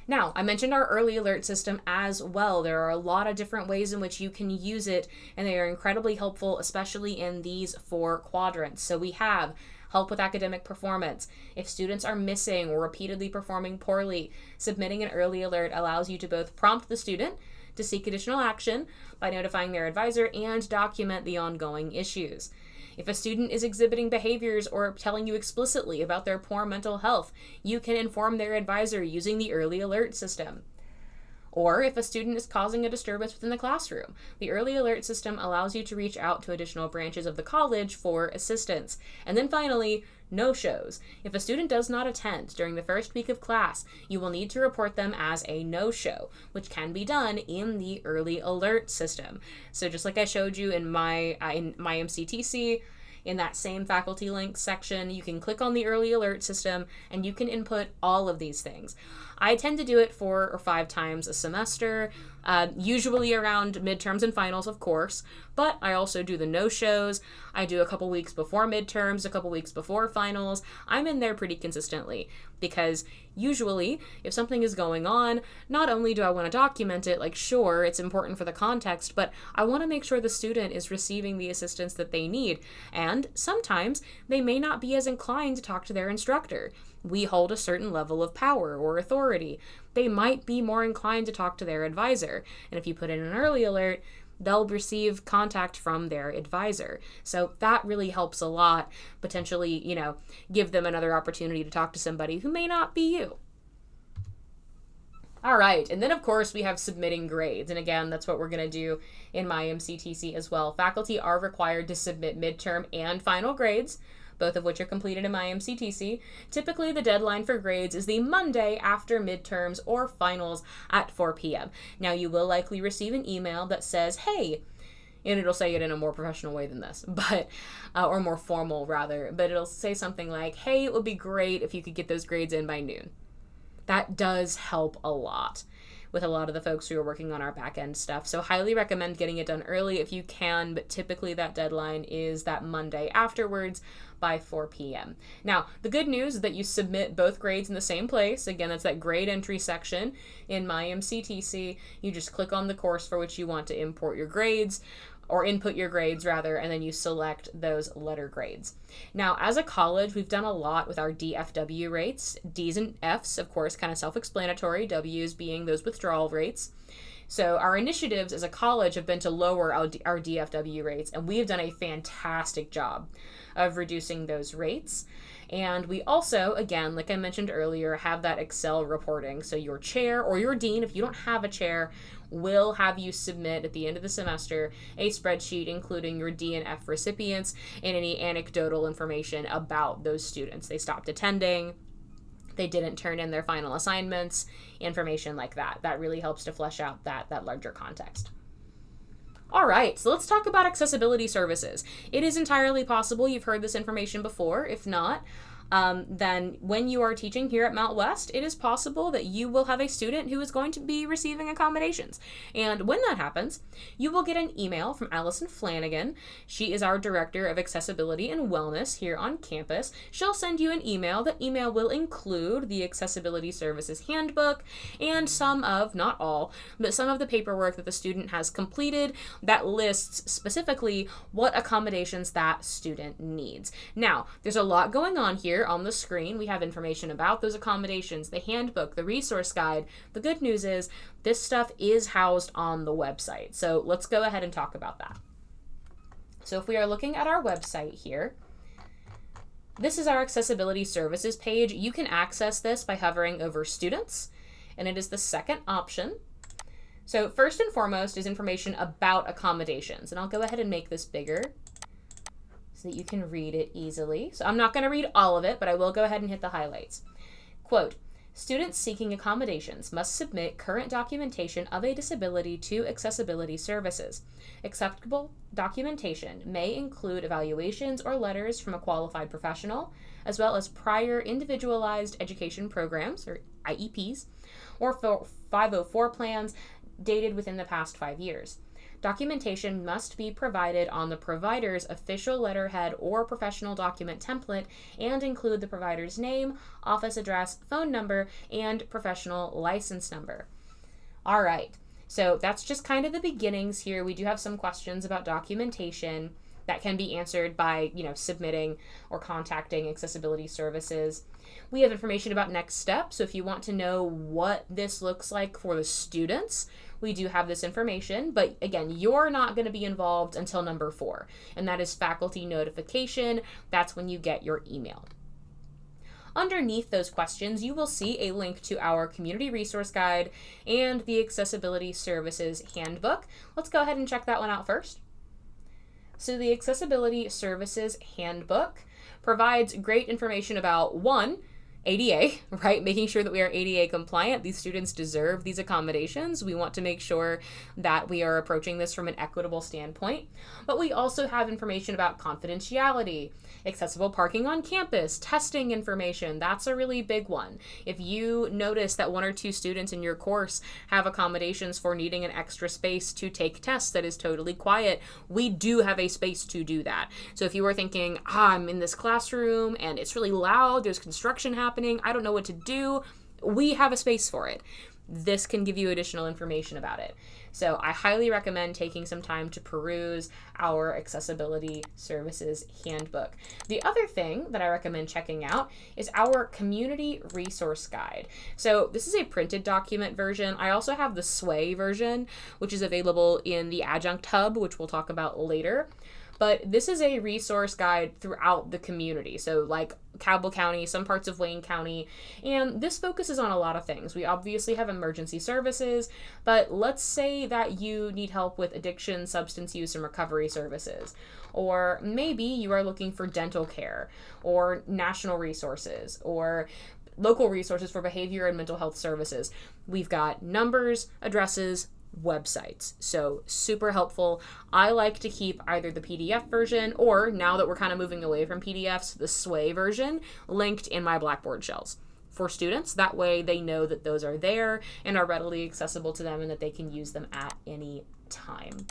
Now, I mentioned our early alert system as well. There are a lot of different ways in which you can use it, and they are incredibly helpful, especially in these 4 quadrants. So we have help with academic performance. If students are missing or repeatedly performing poorly, submitting an early alert allows you to both prompt the student to seek additional action by notifying their advisor and document the ongoing issues. If a student is exhibiting behaviors or telling you explicitly about their poor mental health, you can inform their advisor using the early alert system. Or if a student is causing a disturbance within the classroom, the early alert system allows you to reach out to additional branches of the college for assistance. And then finally, no-shows. If a student does not attend during the first week of class, you will need to report them as a no-show, which can be done in the early alert system. So just like I showed you in my MCTC, in that same faculty links section, you can click on the early alert system and you can input all of these things. I tend to do it 4 or 5 times a semester, usually around midterms and finals, of course, but I also do the no-shows. I do a couple weeks before midterms, a couple weeks before finals. I'm in there pretty consistently because usually if something is going on, not only do I want to document it, like sure, it's important for the context, but I want to make sure the student is receiving the assistance that they need. And sometimes they may not be as inclined to talk to their instructor. We hold a certain level of power or authority. They might be more inclined to talk to their advisor. And if you put in an early alert, they'll receive contact from their advisor. So that really helps a lot, potentially, give them another opportunity to talk to somebody who may not be you. All right, and then of course we have submitting grades. And again, that's what we're gonna do in my MCTC as well. Faculty are required to submit midterm and final grades, both of which are completed in my MCTC. Typically, the deadline for grades is the Monday after midterms or finals at 4 p.m. Now, you will likely receive an email that says, hey, and it'll say it in a more professional way than this, or more formal rather, but it'll say something like, hey, it would be great if you could get those grades in by noon. That does help a lot with a lot of the folks who are working on our back-end stuff. So highly recommend getting it done early if you can, but typically that deadline is that Monday afterwards by 4 p.m. Now, the good news is that you submit both grades in the same place. Again, that's that grade entry section in my MCTC. You just click on the course for which you want to import your grades, or input your grades rather, and then you select those letter grades. Now, as a college, we've done a lot with our DFW rates. D's and F's, of course, kind of self-explanatory, W's being those withdrawal rates. So our initiatives as a college have been to lower our DFW rates, and we have done a fantastic job of reducing those rates. And we also, again, like I mentioned earlier, have that Excel reporting. So your chair or your dean, if you don't have a chair, will have you submit at the end of the semester a spreadsheet including your D and F recipients and any anecdotal information about those students. They stopped attending, they didn't turn in their final assignments, information like that. That really helps to flesh out that larger context. All right, so let's talk about accessibility services. It is entirely possible you've heard this information before. If not, then when you are teaching here at Mount West, it is possible that you will have a student who is going to be receiving accommodations. And when that happens, you will get an email from Allison Flanagan. She is our Director of Accessibility and Wellness here on campus. She'll send you an email. The email will include the Accessibility Services Handbook and some of, not all, but some of the paperwork that the student has completed that lists specifically what accommodations that student needs. Now, there's a lot going on here on the screen. We have information about those accommodations, the handbook, the resource guide. The good news is this stuff is housed on the website. So let's go ahead and talk about that. So if we are looking at our website here, this is our accessibility services page. You can access this by hovering over students, and it is the second option. So first and foremost is information about accommodations, and I'll go ahead and make this bigger so that you can read it easily. So I'm not going to read all of it, but I will go ahead and hit the highlights. Quote, students seeking accommodations must submit current documentation of a disability to accessibility services. Acceptable documentation may include evaluations or letters from a qualified professional, as well as prior individualized education programs, or IEPs, or 504 plans dated within the past 5 years. Documentation must be provided on the provider's official letterhead or professional document template and include the provider's name, office address, phone number, and professional license number. All right, so that's just kind of the beginnings here. We do have some questions about documentation that can be answered by, submitting or contacting accessibility services. We have information about next steps. So if you want to know what this looks like for the students, we do have this information, but again, you're not going to be involved until number 4, and that is faculty notification. That's when you get your email. Underneath those questions, you will see a link to our community resource guide and the accessibility services handbook. Let's go ahead and check that one out first. So the accessibility services handbook provides great information about, one, ADA, right? Making sure that we are ADA compliant. These students deserve these accommodations. We want to make sure that we are approaching this from an equitable standpoint. But we also have information about confidentiality, accessible parking on campus, testing information. That's a really big one. If you notice that 1 or 2 students in your course have accommodations for needing an extra space to take tests that is totally quiet, we do have a space to do that. So if you are thinking, I'm in this classroom and it's really loud, there's construction happening, I don't know what to do, we have a space for it. This can give you additional information about it. So I highly recommend taking some time to peruse our accessibility services handbook. The other thing that I recommend checking out is our community resource guide. So this is a printed document version. I also have the Sway version, which is available in the Adjunct hub, which we'll talk about later. But this is a resource guide throughout the community. So like Cabell County, some parts of Wayne County, and this focuses on a lot of things. We obviously have emergency services, but let's say that you need help with addiction, substance use, and recovery services. Or maybe you are looking for dental care, or national resources, or local resources for behavior and mental health services. We've got numbers, addresses, websites. So super helpful. I like to keep either the PDF version or, now that we're kind of moving away from PDFs, the Sway version linked in my Blackboard shells for students. That way they know that those are there and are readily accessible to them and that they can use them at any time.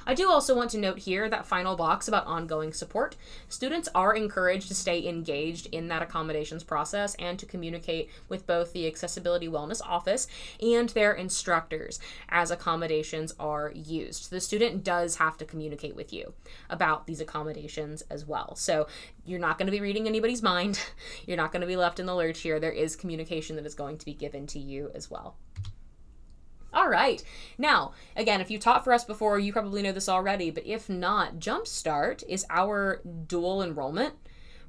I do also want to note here that final box about ongoing support. Students are encouraged to stay engaged in that accommodations process and to communicate with both the Accessibility Wellness Office and their instructors as accommodations are used. The student does have to communicate with you about these accommodations as well. So you're not going to be reading anybody's mind. You're not going to be left in the lurch here. There is communication that is going to be given to you as well. All right. Now, again, if you taught for us before, you probably know this already, but if not, Jumpstart is our dual enrollment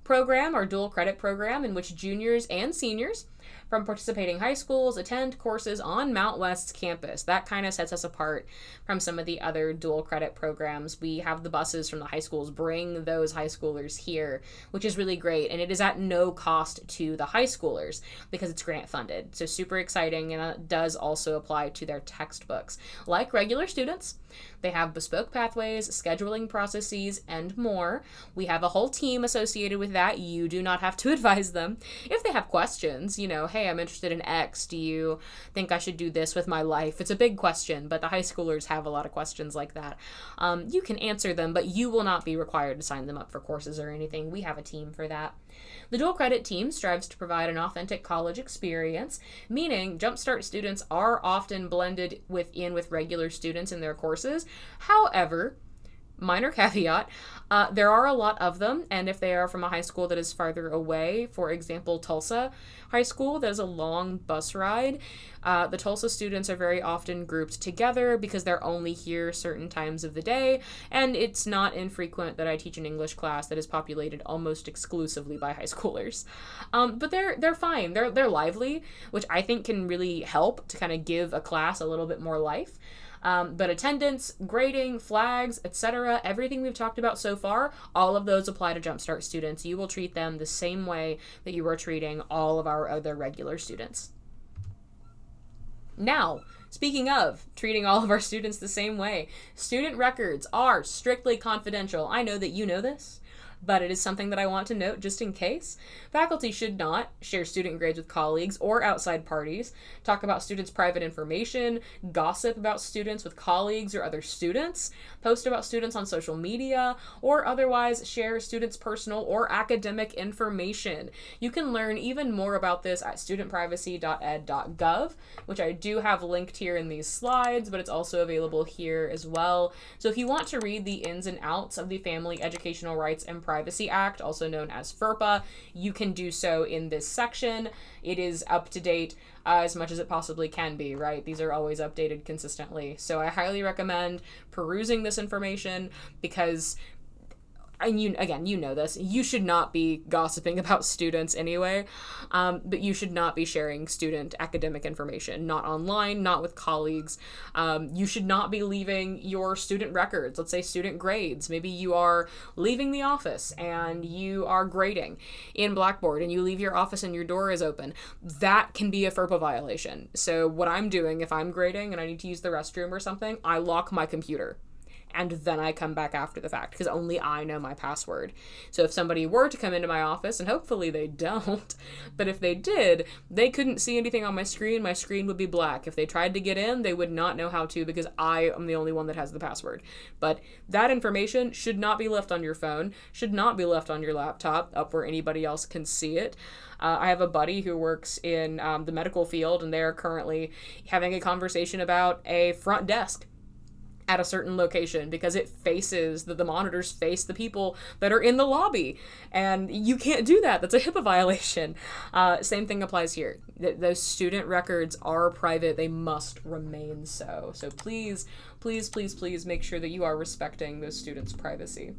program, our dual credit program, in which juniors and seniors from participating high schools attend courses on Mount West's campus. That kind of sets us apart from some of the other dual credit programs. We have the buses from the high schools bring those high schoolers here, which is really great. And it is at no cost to the high schoolers because it's grant funded. So super exciting. And it does also apply to their textbooks. Like regular students, they have bespoke pathways, scheduling processes, and more. We have a whole team associated with that. You do not have to advise them. If they have questions, you know, hey, I'm interested in X. Do you think I should do this with my life? It's a big question, but the high schoolers have a lot of questions like that. You can answer them, but you will not be required to sign them up for courses or anything. We have a team for that. The dual credit team strives to provide an authentic college experience, meaning Jumpstart students are often blended with regular students in their courses. However, minor caveat, there are a lot of them, and if they are from a high school that is farther away, for example, Tulsa High School, there's a long bus ride. The Tulsa students are very often grouped together because they're only here certain times of the day, and it's not infrequent that I teach an English class that is populated almost exclusively by high schoolers. But they're fine. They're lively, which I think can really help to kind of give a class a little bit more life. But attendance, grading, flags, etc., everything we've talked about so far, all of those apply to Jumpstart students. You will treat them the same way that you are treating all of our other regular students. Now, speaking of treating all of our students the same way, student records are strictly confidential. I know that you know this, but it is something that I want to note just in case. Faculty should not share student grades with colleagues or outside parties, talk about students' private information, gossip about students with colleagues or other students, post about students on social media, or otherwise share students' personal or academic information. You can learn even more about this at studentprivacy.ed.gov, which I do have linked here in these slides, but it's also available here as well. So if you want to read the ins and outs of the Family Educational Rights and Privacy Act, also known as FERPA, you can do so in this section. It is up to date as much as it possibly can be, right? These are always updated consistently. So I highly recommend perusing this information because, and you know this, you should not be gossiping about students anyway, but you should not be sharing student academic information, not online, not with colleagues. You should not be leaving your student records, let's say student grades. Maybe you are leaving the office and you are grading in Blackboard and you leave your office and your door is open. That can be a FERPA violation. So what I'm doing if I'm grading and I need to use the restroom or something, I lock my computer. And then I come back after the fact because only I know my password. So if somebody were to come into my office, and hopefully they don't, but if they did, they couldn't see anything on my screen would be black. If they tried to get in, they would not know how to because I am the only one that has the password. But that information should not be left on your phone, should not be left on your laptop up where anybody else can see it. I have a buddy who works in the medical field, and they're currently having a conversation about a front desk at a certain location because the monitors face the people that are in the lobby, and you can't do that. That's a HIPAA violation. Same thing applies here. Those student records are private. They must remain so. So please, please, please, please make sure that you are respecting those students' privacy.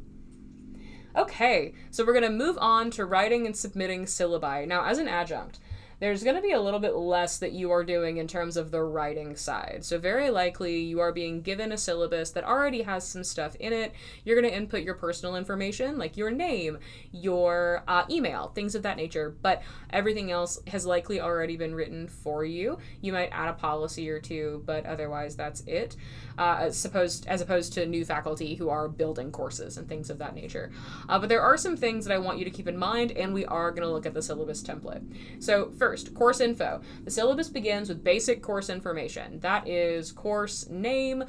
Okay, so we're going to move on to writing and submitting syllabi. Now, as an adjunct, there's going to be a little bit less that you are doing in terms of the writing side. So very likely you are being given a syllabus that already has some stuff in it. You're going to input your personal information, like your name, your email, things of that nature, but everything else has likely already been written for you. You might add a policy or two, but otherwise that's it, as opposed to new faculty who are building courses and things of that nature. But there are some things that I want you to keep in mind, and we are going to look at the syllabus template. So first, course info. The syllabus begins with basic course information. That is course name,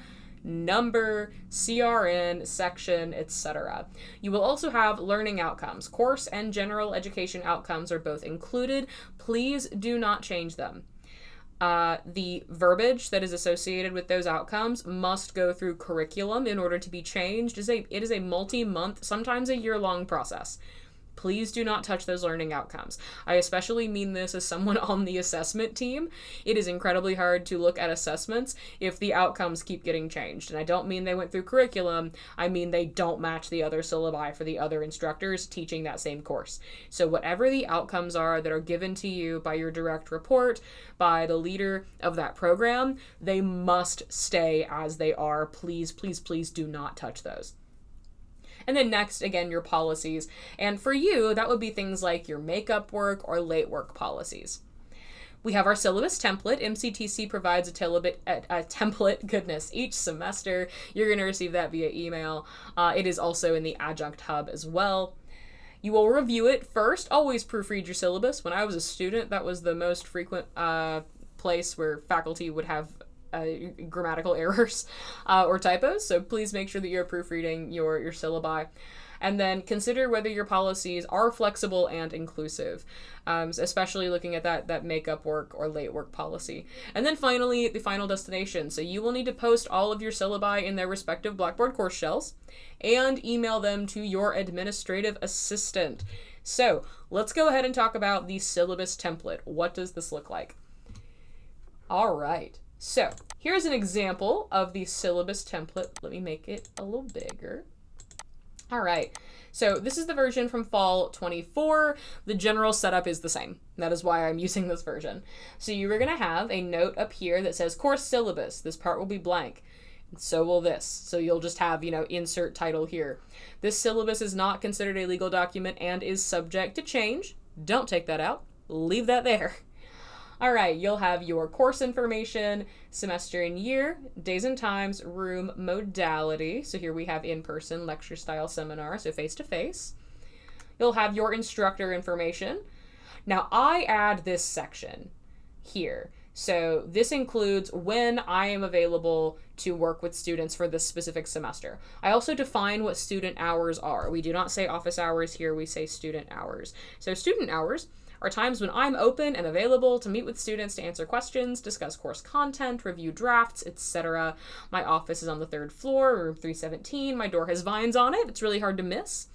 number, CRN, section, etc. You will also have learning outcomes. Course and general education outcomes are both included. Please do not change them. The verbiage that is associated with those outcomes must go through curriculum in order to be changed. It is a multi-month, sometimes a year-long process. Please do not touch those learning outcomes. I especially mean this as someone on the assessment team. It is incredibly hard to look at assessments if the outcomes keep getting changed. And I don't mean they went through curriculum, I mean they don't match the other syllabi for the other instructors teaching that same course. So whatever the outcomes are that are given to you by your direct report, by the leader of that program, they must stay as they are. Please, please, please do not touch those. And then next, again, your policies. And for you, that would be things like your makeup work or late work policies. We have our syllabus template. MCTC provides a template, goodness, each semester. You're going to receive that via email. It is also in the Adjunct Hub as well. You will review it first. Always proofread your syllabus. When I was a student, that was the most frequent place where faculty would have grammatical errors or typos. So please make sure that you're proofreading your syllabi. And then consider whether your policies are flexible and inclusive, especially looking at that makeup work or late work policy. And then finally, the final destination. So you will need to post all of your syllabi in their respective Blackboard course shells and email them to your administrative assistant. So let's go ahead and talk about the syllabus template. What does this look like? All right. So here's an example of the syllabus template. Let me make it a little bigger. All right. So this is the version from fall 24. The general setup is the same. That is why I'm using this version. So you are going to have a note up here that says course syllabus. This part will be blank. So will this. So you'll just have, insert title here. This syllabus is not considered a legal document and is subject to change. Don't take that out. Leave that there. All right, you'll have your course information, semester and year, days and times, room, modality. So here we have in-person lecture style seminar, so face-to-face. You'll have your instructor information. Now I add this section here. So this includes when I am available to work with students for this specific semester. I also define what student hours are. We do not say office hours here, we say student hours. So student hours are times when I'm open and available to meet with students to answer questions, discuss course content, review drafts, etc. My office is on the 3rd floor, room 317. My door has vines on it. It's really hard to miss.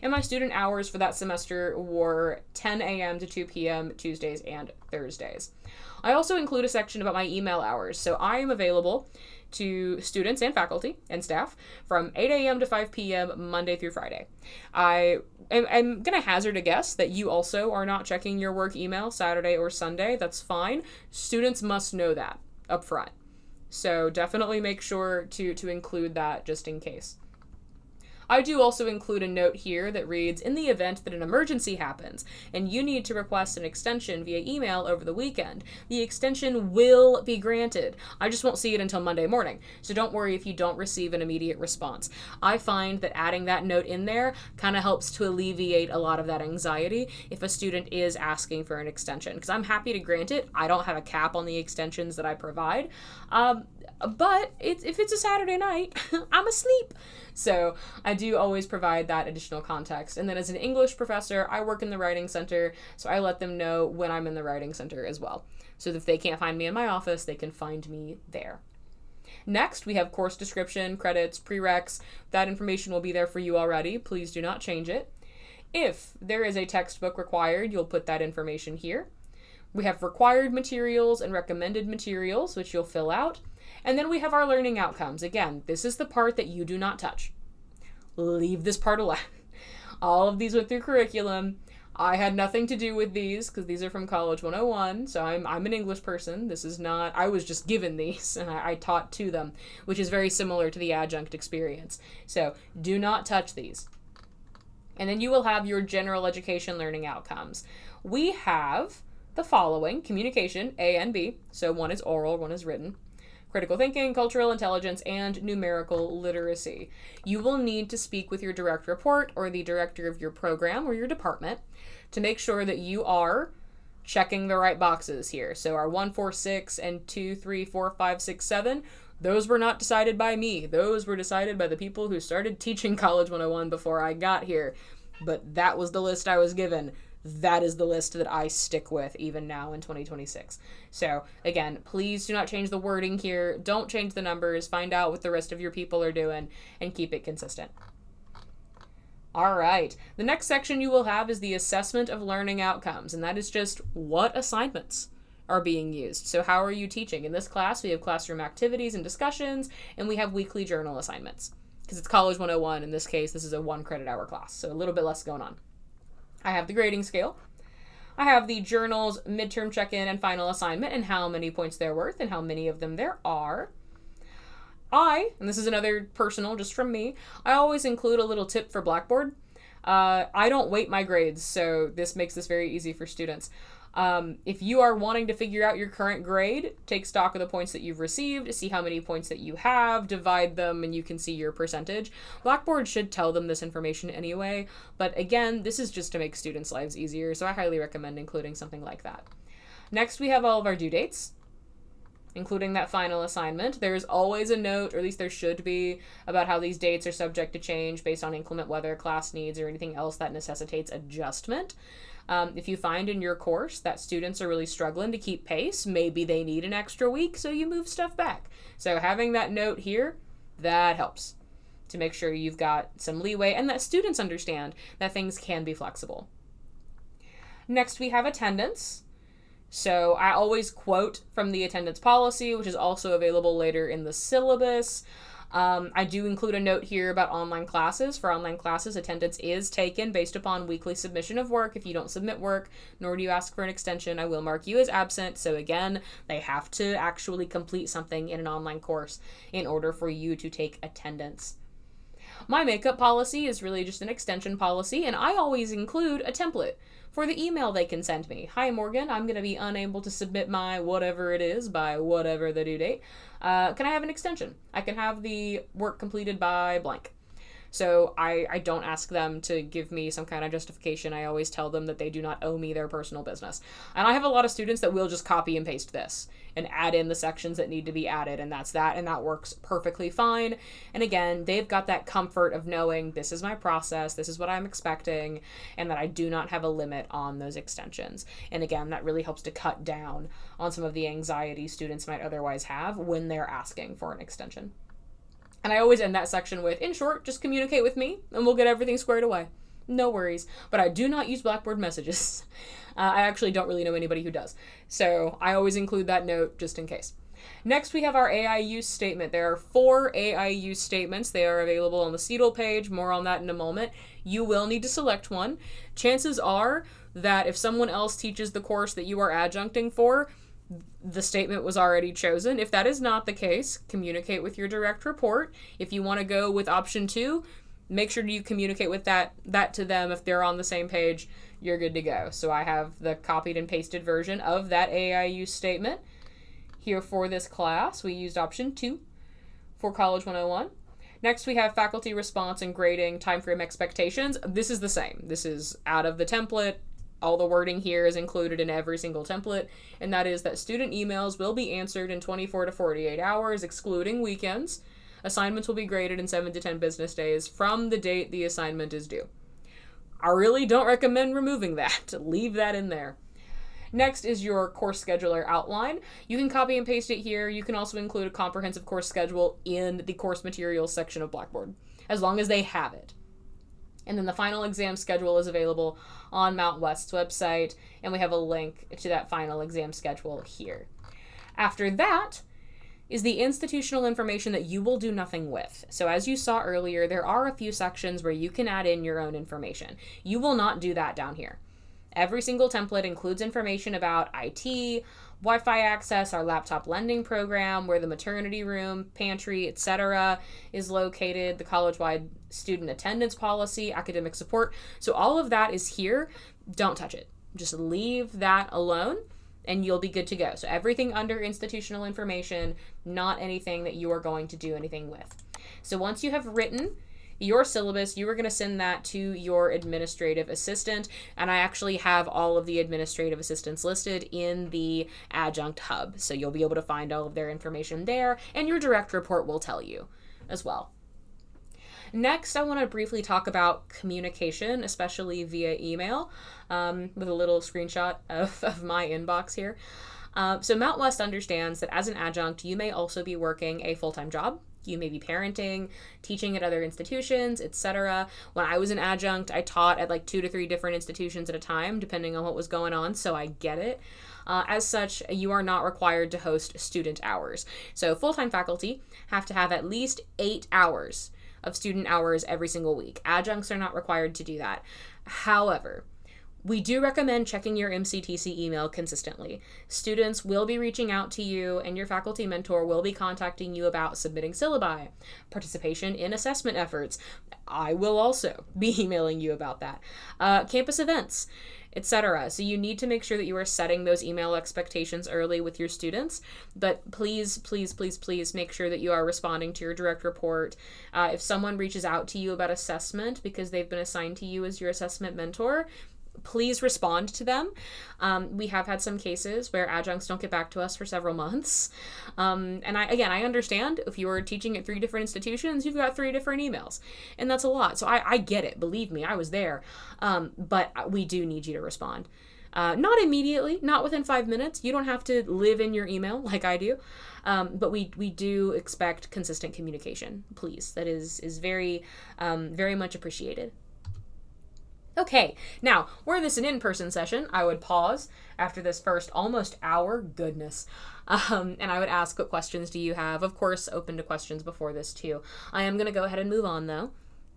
And my student hours for that semester were 10 a.m. to 2 p.m. Tuesdays and Thursdays. I also include a section about my email hours. So I am available to students and faculty and staff from 8 a.m. to 5 p.m. Monday through Friday. I'm going to hazard a guess that you also are not checking your work email Saturday or Sunday. That's fine. Students must know that up front. So definitely make sure to include that just in case. I do also include a note here that reads, in the event that an emergency happens and you need to request an extension via email over the weekend, the extension will be granted. I just won't see it until Monday morning, so don't worry if you don't receive an immediate response. I find that adding that note in there kind of helps to alleviate a lot of that anxiety if a student is asking for an extension, because I'm happy to grant it. I don't have a cap on the extensions that I provide, but if it's a Saturday night, I'm asleep. So I do always provide that additional context. And then as an English professor, I work in the writing center, so I let them know when I'm in the writing center as well. So that if they can't find me in my office, they can find me there. Next, we have course description, credits, prereqs. That information will be there for you already. Please do not change it. If there is a textbook required, you'll put that information here. We have required materials and recommended materials, which you'll fill out. And then we have our learning outcomes. Again, this is the part that you do not touch. Leave this part alone. All of these went through curriculum. I had nothing to do with these because these are from College 101. So I'm an English person. This is not, I was just given these and I taught to them, which is very similar to the adjunct experience. So do not touch these. And then you will have your general education learning outcomes. We have the following: communication, A and B. So one is oral, one is written. Critical thinking, cultural intelligence, and numerical literacy. You will need to speak with your direct report or the director of your program or your department to make sure that you are checking the right boxes here. So our 1, 4, 6, and 2, 3, 4, 5, 6, 7, those were not decided by me. Those were decided by the people who started teaching College 101 before I got here. But that was the list I was given. That is the list that I stick with even now in 2026. So again, please do not change the wording here. Don't change the numbers. Find out what the rest of your people are doing and keep it consistent. All right. The next section you will have is the assessment of learning outcomes, and that is just what assignments are being used. So how are you teaching? In this class, we have classroom activities and discussions, and we have weekly journal assignments. Because it's College 101, in this case, this is a 1 credit hour class, so a little bit less going on. I have the grading scale. I have the journals, midterm check-in, and final assignment, and how many points they're worth, and how many of them there are. And this is another personal, just from me, I always include a little tip for Blackboard. I don't weight my grades, so this makes this very easy for students. If you are wanting to figure out your current grade, take stock of the points that you've received, see how many points that you have, divide them, and you can see your percentage. Blackboard should tell them this information anyway, but again, this is just to make students' lives easier, so I highly recommend including something like that. Next, we have all of our due dates, including that final assignment. There's always a note, or at least there should be, about how these dates are subject to change based on inclement weather, class needs, or anything else that necessitates adjustment. If you find in your course that students are really struggling to keep pace, maybe they need an extra week, so you move stuff back. So having that note here, that helps to make sure you've got some leeway and that students understand that things can be flexible. Next, we have attendance. So I always quote from the attendance policy, which is also available later in the syllabus. I do include a note here about online classes. For online classes, attendance is taken based upon weekly submission of work. If you don't submit work, nor do you ask for an extension, I will mark you as absent. So again, they have to actually complete something in an online course in order for you to take attendance. My makeup policy is really just an extension policy, and I always include a template for the email they can send me. Hi, Morgan, I'm going to be unable to submit my whatever it is by whatever the due date. Can I have an extension? I can have the work completed by blank. So I don't ask them to give me some kind of justification. I always tell them that they do not owe me their personal business. And I have a lot of students that will just copy and paste this and add in the sections that need to be added, and that's that, and that works perfectly fine. And again, they've got that comfort of knowing this is my process, this is what I'm expecting, and that I do not have a limit on those extensions. And again, that really helps to cut down on some of the anxiety students might otherwise have when they're asking for an extension. And I always end that section with, in short, just communicate with me and we'll get everything squared away. No worries. But I do not use Blackboard messages. I actually don't really know anybody who does. So I always include that note just in case. Next, we have our AI use statement. There are 4 AI use statements. They are available on the CETL page. More on that in a moment. You will need to select one. Chances are that if someone else teaches the course that you are adjuncting for, the statement was already chosen. If that is not the case, communicate with your direct report. If you want to go with option 2, make sure you communicate with that to them. If they're on the same page, you're good to go. So I have the copied and pasted version of that AI use statement here for this class. We used option 2 for College 101. Next, we have faculty response and grading timeframe expectations. This is the same. This is out of the template. All the wording here is included in every single template, and that is that student emails will be answered in 24 to 48 hours, excluding weekends. Assignments will be graded in 7 to 10 business days from the date the assignment is due. I really don't recommend removing that. Leave that in there. Next is your course scheduler outline. You can copy and paste it here. You can also include a comprehensive course schedule in the course materials section of Blackboard, as long as they have it. And then the final exam schedule is available on Mount West's website, and we have a link to that final exam schedule here. After that is the institutional information that you will do nothing with. So as you saw earlier, there are a few sections where you can add in your own information. You will not do that down here. Every single template includes information about IT, Wi-Fi access, our laptop lending program, where the maternity room, pantry, etc. is located, the college-wide student attendance policy, academic support. So all of that is here. Don't touch it. Just leave that alone and you'll be good to go. So everything under institutional information, not anything that you are going to do anything with. So once you have written your syllabus, you are going to send that to your administrative assistant, and I actually have all of the administrative assistants listed in the Adjunct hub, so you'll be able to find all of their information there, and your direct report will tell you as well. Next, I want to briefly talk about communication, especially via email, with a little screenshot of my inbox here. So Mount West understands that as an adjunct, you may also be working a full-time job You may be parenting, teaching at other institutions, etc. When I was an adjunct, I taught at like 2 to 3 different institutions at a time, depending on what was going on, so I get it. As such, you are not required to host student hours. So full-time faculty have to have at least 8 hours of student hours every single week. Adjuncts are not required to do that. However, we do recommend checking your MCTC email consistently. Students will be reaching out to you, and your faculty mentor will be contacting you about submitting syllabi, participation in assessment efforts. I will also be emailing you about that. Campus events, etc. So you need to make sure that you are setting those email expectations early with your students, but please, please, please, please make sure that you are responding to your direct report. If someone reaches out to you about assessment because they've been assigned to you as your assessment mentor, please respond to them. We have had some cases where adjuncts don't get back to us for several months. And I understand if you are teaching at 3 different institutions, you've got 3 different emails, and that's a lot. So I get it. Believe me, I was there. But we do need you to respond. Not immediately, not within 5 minutes. You don't have to live in your email like I do. But we do expect consistent communication, please. That is very, very much appreciated. Okay, now, were this an in-person session, I would pause after this first almost hour, goodness, and I would ask, what questions do you have? Of course, open to questions before this too. I am going to go ahead and move on though,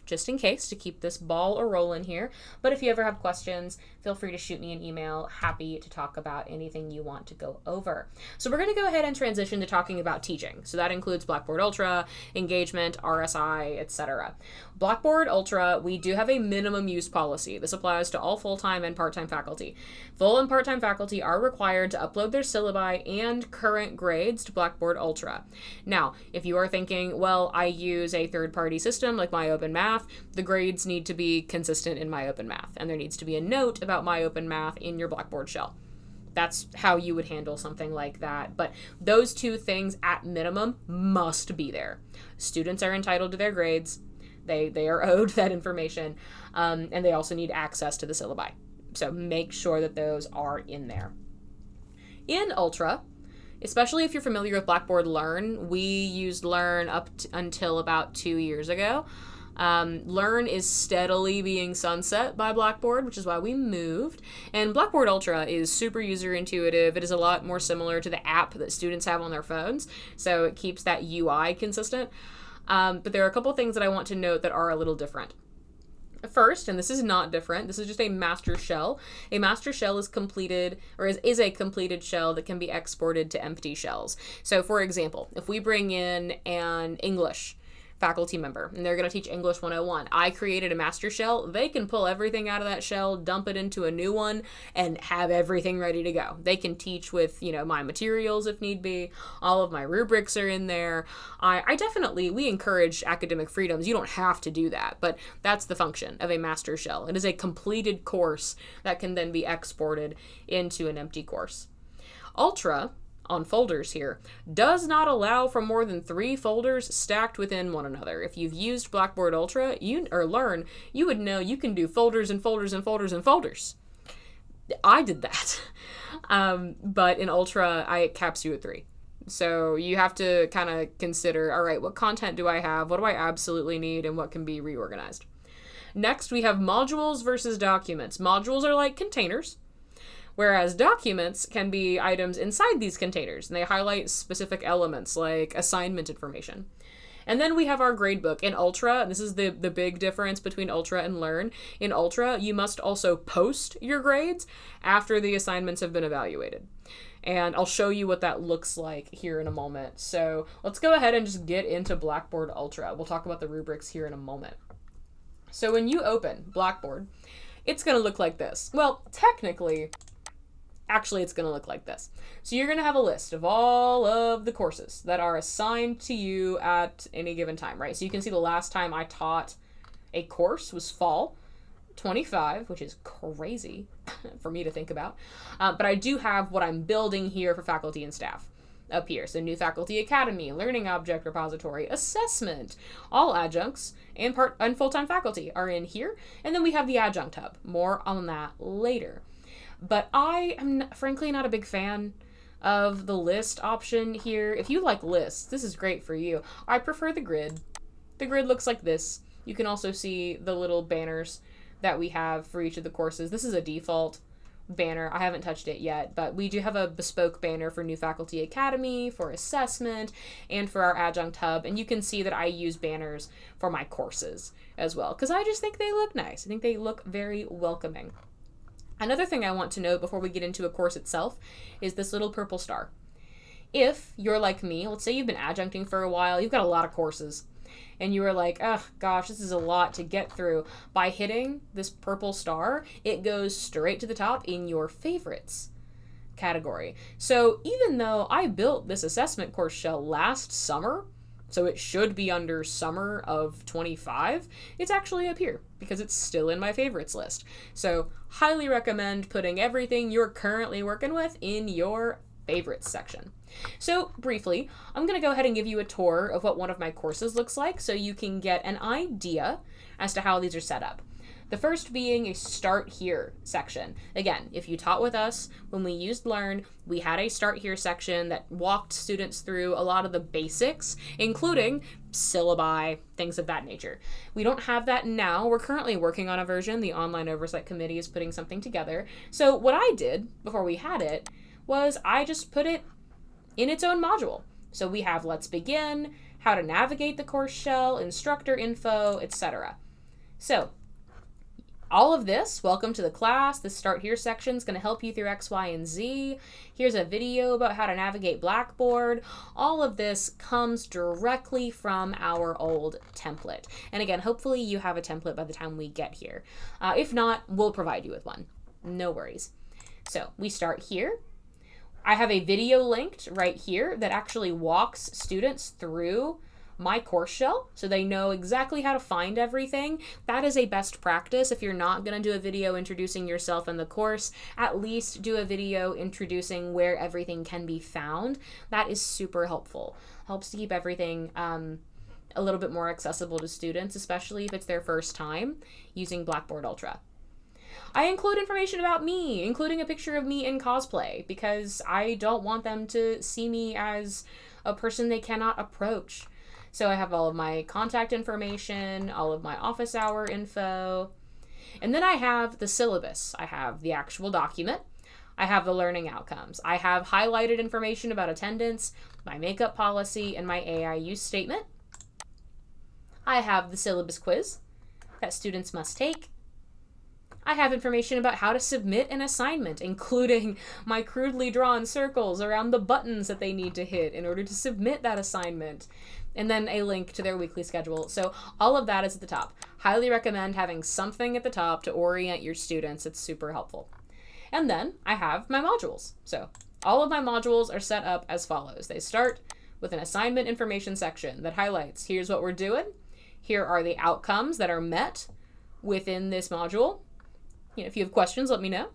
just in case, to keep this ball a-rolling here. But if you ever have questions, feel free to shoot me an email. Happy to talk about anything you want to go over. So we're going to go ahead and transition to talking about teaching. So that includes Blackboard Ultra, engagement, RSI, etc. Blackboard Ultra, we do have a minimum use policy. This applies to all full-time and part-time faculty. Full and part-time faculty are required to upload their syllabi and current grades to Blackboard Ultra. Now, if you are thinking, well, I use a third-party system like MyOpenMath, the grades need to be consistent in MyOpenMath, and there needs to be a note about MyOpenMath in your Blackboard shell. That's how you would handle something like that. But those 2 things at minimum must be there. Students are entitled to their grades. They are owed that information, and they also need access to the syllabi. So make sure that those are in there. In Ultra, especially if you're familiar with Blackboard Learn, we used Learn until about 2 years ago. Learn is steadily being sunset by Blackboard, which is why we moved. And Blackboard Ultra is super user intuitive. It is a lot more similar to the app that students have on their phones, so it keeps that UI consistent. But there are a couple things that I want to note that are a little different. First, and this is not different, this is just a master shell. A master shell is completed, or is a completed shell that can be exported to empty shells. So for example, if we bring in an English faculty member and they're going to teach English 101, I created a master shell. They can pull everything out of that shell, dump it into a new one, and have everything ready to go. They can teach with, my materials if need be. All of my rubrics are in there. We encourage academic freedoms. You don't have to do that, but that's the function of a master shell. It is a completed course that can then be exported into an empty course. Ultra, on folders here, does not allow for more than 3 folders stacked within one another. If you've used Blackboard Ultra or Learn, you would know you can do folders and folders and folders and folders. I did that. But in Ultra, it caps you at 3. So you have to kind of consider, all right, what content do I have? What do I absolutely need? And what can be reorganized? Next, we have modules versus documents. Modules are like containers, whereas documents can be items inside these containers, and they highlight specific elements like assignment information. And then we have our gradebook. In Ultra, this is the big difference between Ultra and Learn. In Ultra, you must also post your grades after the assignments have been evaluated. And I'll show you what that looks like here in a moment. So let's go ahead and just get into Blackboard Ultra. We'll talk about the rubrics here in a moment. So when you open Blackboard, it's going to look like this. Well, technically, actually, it's going to look like this. So you're going to have a list of all of the courses that are assigned to you at any given time, right? So you can see the last time I taught a course was fall 25, which is crazy for me to think about. But I do have what I'm building here for faculty and staff up here. So new faculty academy, learning object repository, assessment, all adjuncts and full-time faculty are in here. And then we have the adjunct hub. More on that later. But I am frankly not a big fan of the list option here. If you like lists, this is great for you. I prefer the grid. The grid looks like this. You can also see the little banners that we have for each of the courses. This is a default banner. I haven't touched it yet, but we do have a bespoke banner for New Faculty Academy, for assessment, and for our Adjunct Hub. And you can see that I use banners for my courses as well, because I just think they look nice. I think they look very welcoming. Another thing I want to note before we get into a course itself is this little purple star. If you're like me, let's say you've been adjuncting for a while, you've got a lot of courses, and you were like, oh gosh, this is a lot to get through. By hitting this purple star, it goes straight to the top in your favorites category. So even though I built this assessment course shell last summer, so it should be under summer of 25, it's actually up here because it's still in my favorites list. So highly recommend putting everything you're currently working with in your favorites section. So briefly, I'm going to go ahead and give you a tour of what one of my courses looks like so you can get an idea as to how these are set up. The first being a Start Here section. Again, if you taught with us when we used Learn, we had a Start Here section that walked students through a lot of the basics, including syllabi, things of that nature. We don't have that now. We're currently working on a version. The Online Oversight Committee is putting something together. So what I did before we had it was I just put it in its own module. So we have Let's Begin, how to navigate the course shell, instructor info, etc. So all of this, welcome to the class. The Start Here section is going to help you through X, Y, and Z. Here's a video about how to navigate Blackboard. All of this comes directly from our old template. And again, hopefully you have a template by the time we get here. If not, we'll provide you with one. No worries. So we start here. I have a video linked right here that actually walks students through my course shell so they know exactly how to find everything. That is a best practice. If you're not going to do a video introducing yourself and the course, at least do a video introducing where everything can be found. That is super helpful. Helps to keep everything a little bit more accessible to students, especially if it's their first time using Blackboard Ultra. I include information about me, including a picture of me in cosplay, because I don't want them to see me as a person they cannot approach. So I have all of my contact information, all of my office hour info, and then I have the syllabus. I have the actual document. I have the learning outcomes. I have highlighted information about attendance, my makeup policy, and my AI use statement. I have the syllabus quiz that students must take. I have information about how to submit an assignment, including my crudely drawn circles around the buttons that they need to hit in order to submit that assignment, and then a link to their weekly schedule. So all of that is at the top. Highly recommend having something at the top to orient your students. It's super helpful. And then I have my modules. So all of my modules are set up as follows. They start with an assignment information section that highlights, here's what we're doing. Here are the outcomes that are met within this module. If you have questions, let me know.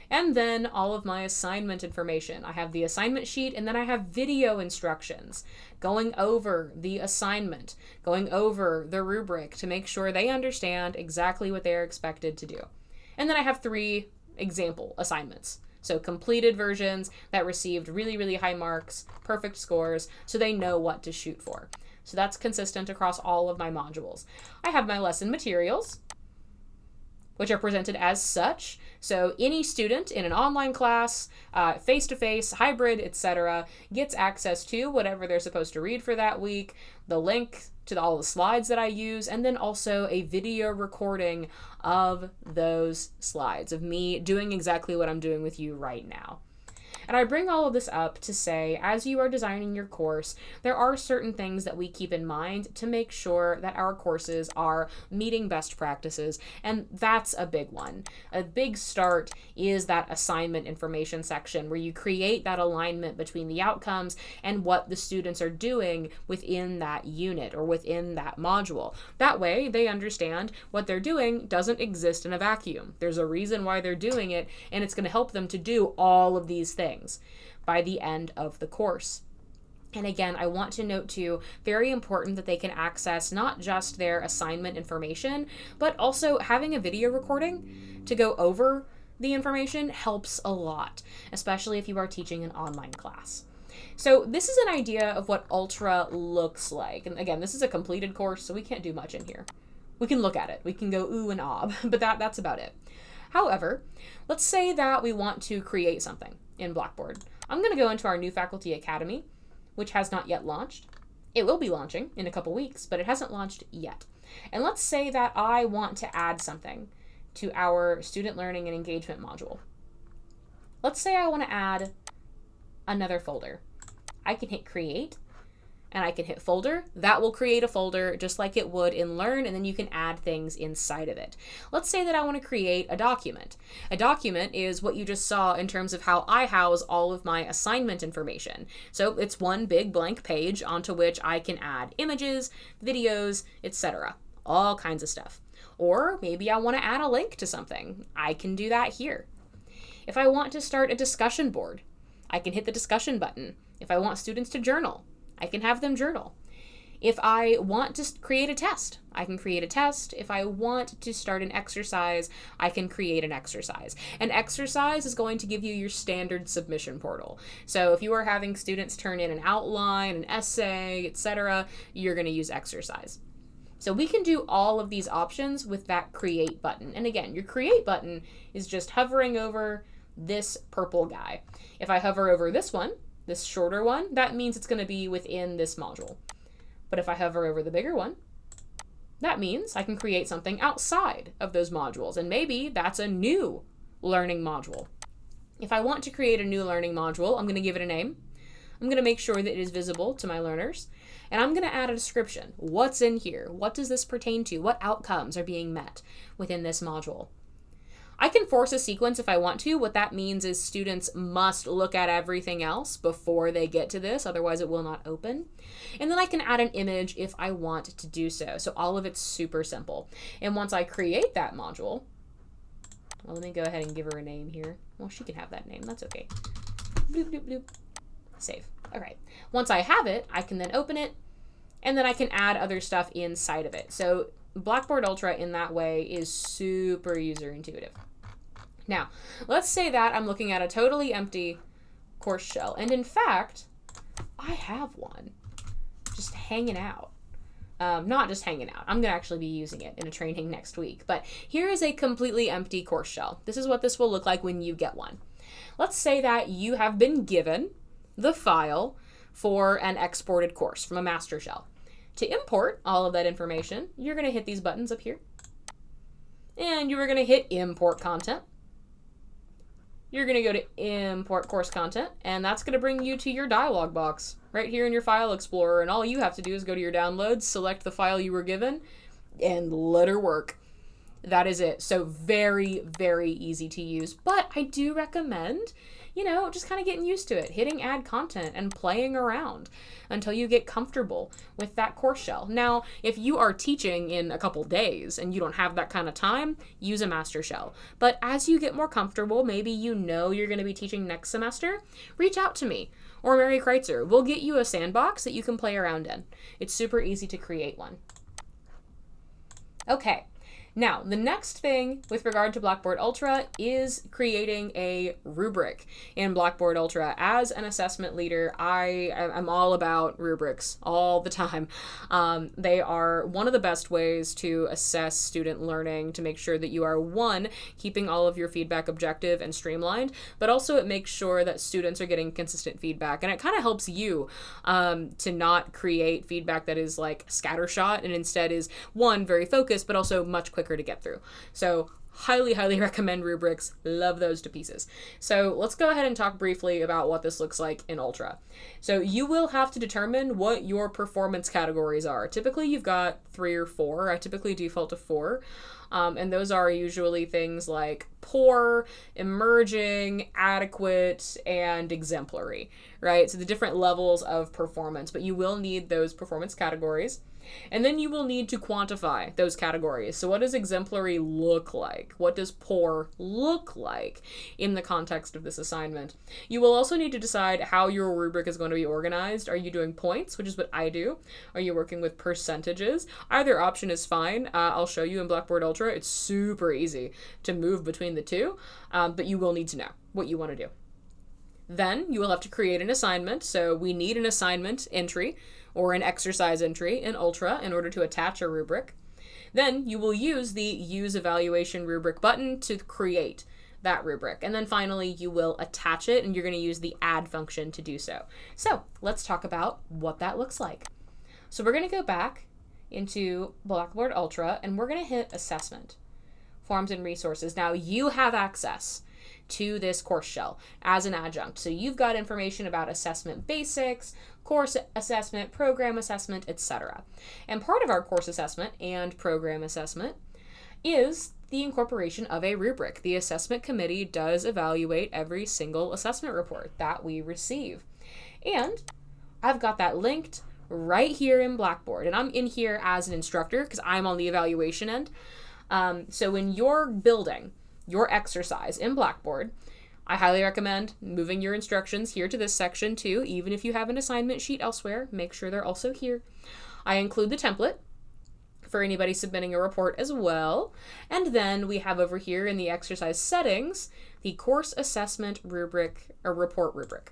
And then all of my assignment information. I have the assignment sheet, and then I have video instructions going over the assignment, going over the rubric to make sure they understand exactly what they're expected to do. And then I have 3 example assignments. So completed versions that received really, really high marks, perfect scores, so they know what to shoot for. So that's consistent across all of my modules. I have my lesson materials, which are presented as such. So any student in an online class, face-to-face, hybrid, etc., gets access to whatever they're supposed to read for that week, the link to all the slides that I use, and then also a video recording of those slides, of me doing exactly what I'm doing with you right now. And I bring all of this up to say, as you are designing your course, there are certain things that we keep in mind to make sure that our courses are meeting best practices, and that's a big one. A big start is that assignment information section where you create that alignment between the outcomes and what the students are doing within that unit or within that module. That way, they understand what they're doing doesn't exist in a vacuum. There's a reason why they're doing it, and it's going to help them to do all of these things by the end of the course. And again, I want to note too, very important that they can access not just their assignment information, but also having a video recording to go over the information helps a lot, especially if you are teaching an online class. So this is an idea of what Ultra looks like. And again, this is a completed course, so we can't do much in here. We can look at it. We can go ooh and ah, but that's about it. However, let's say that we want to create something in Blackboard. I'm going to go into our new Faculty Academy, which has not yet launched. It will be launching in a couple weeks, but it hasn't launched yet. And let's say that I want to add something to our student learning and engagement module. Let's say I want to add another folder. I can hit create and I can hit folder. That will create a folder just like it would in Learn, and then you can add things inside of it. Let's say that I want to create a document. A document is what you just saw in terms of how I house all of my assignment information. So it's one big blank page onto which I can add images, videos, etc. All kinds of stuff. Or maybe I want to add a link to something. I can do that here. If I want to start a discussion board, I can hit the discussion button. If I want students to journal, I can have them journal. If I want to create a test, I can create a test. If I want to start an exercise, I can create an exercise. An exercise is going to give you your standard submission portal. So if you are having students turn in an outline, an essay, etc., you're going to use exercise. So we can do all of these options with that create button. And again, your create button is just hovering over this purple guy. If I hover over this one, this shorter one, that means it's going to be within this module. But if I hover over the bigger one, that means I can create something outside of those modules. And maybe that's a new learning module. If I want to create a new learning module, I'm going to give it a name. I'm going to make sure that it is visible to my learners. And I'm going to add a description. What's in here? What does this pertain to? What outcomes are being met within this module? I can force a sequence if I want to. What that means is students must look at everything else before they get to this, otherwise it will not open. And then I can add an image if I want to do so. So all of it's super simple. And once I create that module, well, let me go ahead and give her a name here. Well, she can have that name. That's okay. Bloop, bloop, bloop. Save. All right. Once I have it, I can then open it, and then I can add other stuff inside of it. So Blackboard Ultra in that way is super user intuitive. Now, let's say that I'm looking at a totally empty course shell. And in fact, I have one just hanging out. Not just hanging out. I'm going to actually be using it in a training next week. But here is a completely empty course shell. This is what this will look like when you get one. Let's say that you have been given the file for an exported course from a master shell. To import all of that information, you're going to hit these buttons up here. And you are going to hit import content. You're going to go to import course content, and that's going to bring you to your dialog box right here in your file explorer. And all you have to do is go to your downloads, select the file you were given, and let her work. That is it. So very, very easy to use. But I do recommend, just kind of getting used to it, hitting add content and playing around until you get comfortable with that course shell. Now, if you are teaching in a couple days and you don't have that kind of time, use a master shell. But as you get more comfortable, maybe you're going to be teaching next semester, reach out to me or Mary Kreitzer. We'll get you a sandbox that you can play around in. It's super easy to create one. Okay. Now, the next thing with regard to Blackboard Ultra is creating a rubric in Blackboard Ultra. As an assessment leader, I am all about rubrics all the time. They are one of the best ways to assess student learning, to make sure that you are, one, keeping all of your feedback objective and streamlined, but also it makes sure that students are getting consistent feedback. And it kind of helps you to not create feedback that is like scattershot and instead is, one, very focused, but also much quicker to get through. So highly, highly recommend rubrics. Love those to pieces. So let's go ahead and talk briefly about what this looks like in Ultra. So you will have to determine what your performance categories are. Typically you've got 3 or 4. I typically default to 4. And those are usually things like poor, emerging, adequate, and exemplary, right? So the different levels of performance, but you will need those performance categories. And then you will need to quantify those categories. So what does exemplary look like? What does poor look like in the context of this assignment? You will also need to decide how your rubric is going to be organized. Are you doing points, which is what I do? Are you working with percentages? Either option is fine. I'll show you in Blackboard Ultra. It's super easy to move between the two, but you will need to know what you want to do. Then you will have to create an assignment. So we need an assignment entry or an exercise entry in Ultra in order to attach a rubric. Then you will use the Use Evaluation Rubric button to create that rubric. And then finally, you will attach it, and you're going to use the Add function to do so. So let's talk about what that looks like. So we're going to go back into Blackboard Ultra, and we're going to hit Assessment, Forms and Resources. Now you have access to this course shell as an adjunct. So you've got information about assessment basics, course assessment, program assessment, etc. And part of our course assessment and program assessment is the incorporation of a rubric. The assessment committee does evaluate every single assessment report that we receive. And I've got that linked right here in Blackboard. And I'm in here as an instructor because I'm on the evaluation end. So when you're building your exercise in Blackboard, I highly recommend moving your instructions here to this section too. Even if you have an assignment sheet elsewhere, make sure they're also here. I include the template for anybody submitting a report as well. And then we have over here in the exercise settings, the course assessment rubric or report rubric.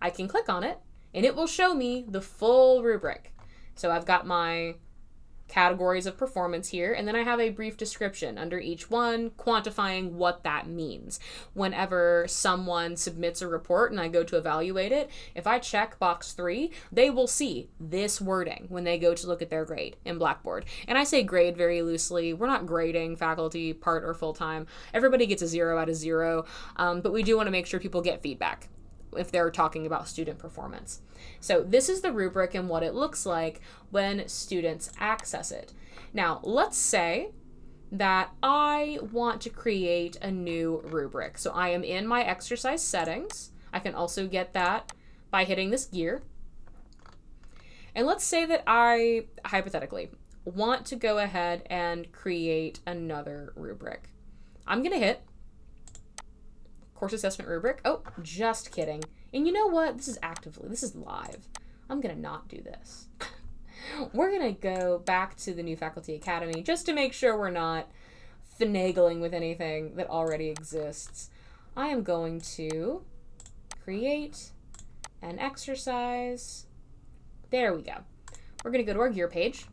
I can click on it and it will show me the full rubric. So I've got my categories of performance here, and then I have a brief description under each one quantifying what that means. Whenever someone submits a report and I go to evaluate it, if I check box 3, they will see this wording when they go to look at their grade in Blackboard. And I say grade very loosely. We're not grading faculty part or full-time. Everybody gets a 0 out of 0, but we do want to make sure people get feedback if they're talking about student performance. So this is the rubric and what it looks like when students access it. Now, let's say that I want to create a new rubric. So I am in my exercise settings. I can also get that by hitting this gear. And let's say that I, hypothetically, want to go ahead and create another rubric. I'm going to hit Course Assessment Rubric. Oh, just kidding. And you know what? This is live. I'm going to not do this. We're going to go back to the New Faculty Academy just to make sure we're not finagling with anything that already exists. I am going to create an exercise. There we go. We're going to go to our gear page.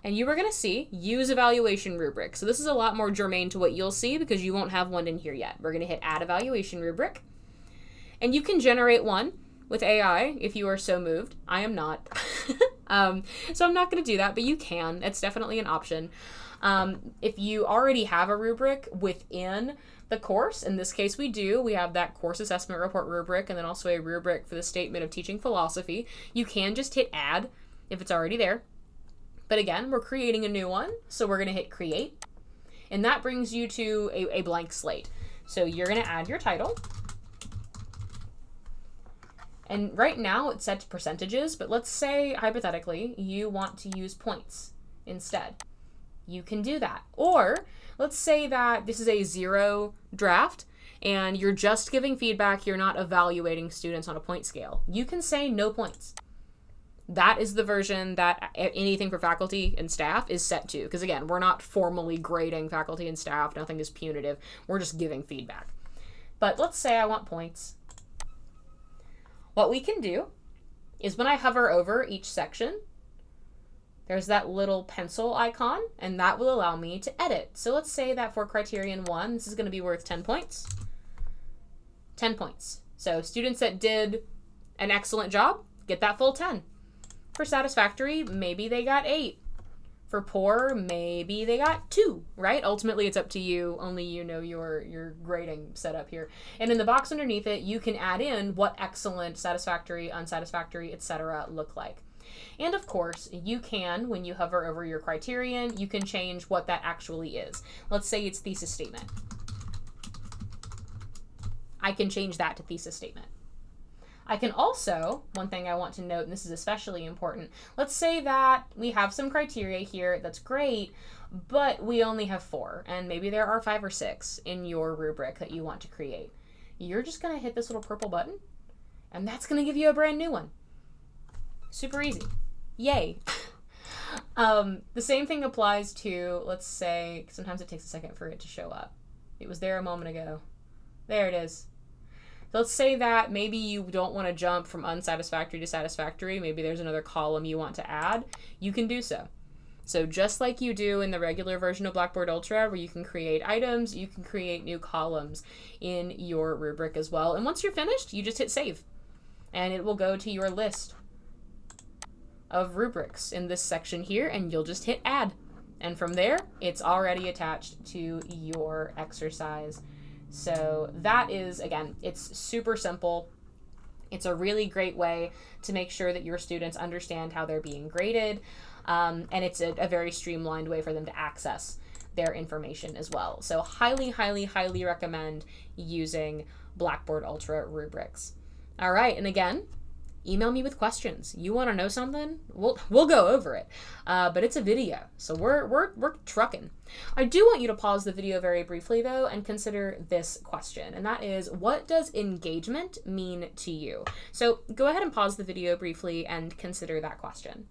And you are going to see Use Evaluation Rubric. So this is a lot more germane to what you'll see because you won't have one in here yet. We're going to hit Add Evaluation Rubric. And you can generate one with AI if you are so moved. I am not. So I'm not going to do that, but you can. It's definitely an option. If you already have a rubric within the course, in this case we do, we have that Course Assessment Report rubric and then also a rubric for the Statement of Teaching Philosophy. You can just hit Add if it's already there. But again, we're creating a new one, so we're going to hit Create. And that brings you to a blank slate. So you're going to add your title. And right now it's set to percentages, but let's say, hypothetically, you want to use points instead. You can do that. Or let's say that this is a 0 draft and you're just giving feedback, you're not evaluating students on a point scale. You can say no points. That is the version that anything for faculty and staff is set to. Because again, we're not formally grading faculty and staff. Nothing is punitive. We're just giving feedback. But let's say I want points. What we can do is when I hover over each section, there's that little pencil icon, and that will allow me to edit. So let's say that for criterion 1, this is going to be worth 10 points. 10 points. So students that did an excellent job get that full 10. For satisfactory, maybe they got 8. For poor, maybe they got 2, right? Ultimately, it's up to you. Only you know your grading setup here. And in the box underneath it, you can add in what excellent, satisfactory, unsatisfactory, etc. look like. And of course, you can, when you hover over your criterion, you can change what that actually is. Let's say it's thesis statement. I can change that to thesis statement. I can also, one thing I want to note, and this is especially important, let's say that we have some criteria here, that's great, but we only have 4, and maybe there are 5 or 6 in your rubric that you want to create. You're just going to hit this little purple button, and that's going to give you a brand new one. Super easy. Yay. The same thing applies to, let's say, sometimes it takes a second for it to show up. It was there a moment ago. There it is. Let's say that maybe you don't want to jump from unsatisfactory to satisfactory. Maybe there's another column you want to add. You can do so. So just like you do in the regular version of Blackboard Ultra, where you can create items, you can create new columns in your rubric as well. And once you're finished, you just hit save. And it will go to your list of rubrics in this section here, and you'll just hit add. And from there, it's already attached to your exercise. So that is, again, it's super simple. It's a really great way to make sure that your students understand how they're being graded. And it's a very streamlined way for them to access their information as well. So highly, highly, highly recommend using Blackboard Ultra rubrics. All right, and again, email me with questions. You want to know something? We'll go over it. But it's a video, so we're trucking. I do want you to pause the video very briefly though and consider this question, and that is, what does engagement mean to you? So go ahead and pause the video briefly and consider that question.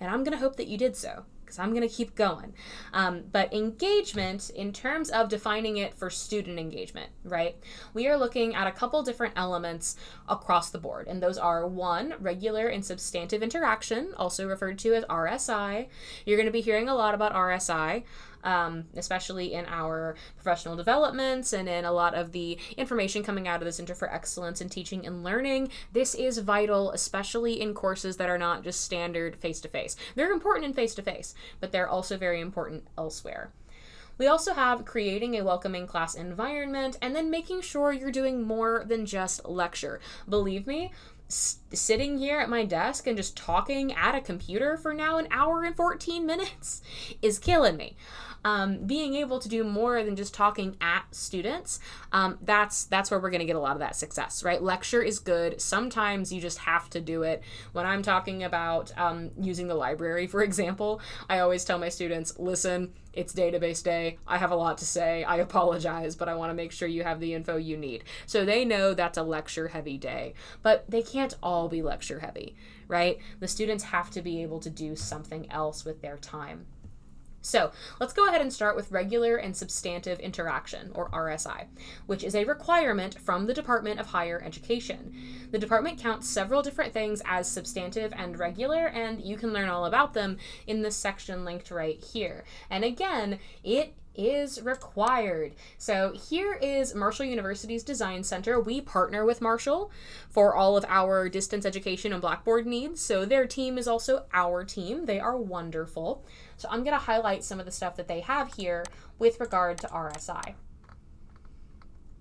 And I'm going to hope that you did so, because I'm going to keep going. But engagement, in terms of defining it for student engagement, right? We are looking at a couple different elements across the board. And those are 1, regular and substantive interaction, also referred to as RSI. You're going to be hearing a lot about RSI, especially in our professional developments and in a lot of the information coming out of the Center for Excellence in Teaching and Learning. This is vital, especially in courses that are not just standard face-to-face. They're important in face-to-face, but they're also very important elsewhere. We also have creating a welcoming class environment, and then making sure you're doing more than just lecture. Believe me, sitting here at my desk and just talking at a computer for now an hour and 14 minutes is killing me. Being able to do more than just talking at students, that's where we're going to get a lot of that success, right? Lecture is good. Sometimes you just have to do it. When I'm talking about using the library, for example, I always tell my students, listen, it's database day. I have a lot to say. I apologize, but I want to make sure you have the info you need. So they know that's a lecture heavy day, but they can't all be lecture heavy, right? The students have to be able to do something else with their time. So let's go ahead and start with regular and substantive interaction, or RSI, which is a requirement from the Department of Higher Education. The department counts several different things as substantive and regular, and you can learn all about them in this section linked right here. And again, it is required. So here is Marshall University's Design Center. We partner with Marshall for all of our distance education and Blackboard needs. So their team is also our team. They are wonderful. So I'm going to highlight some of the stuff that they have here with regard to RSI.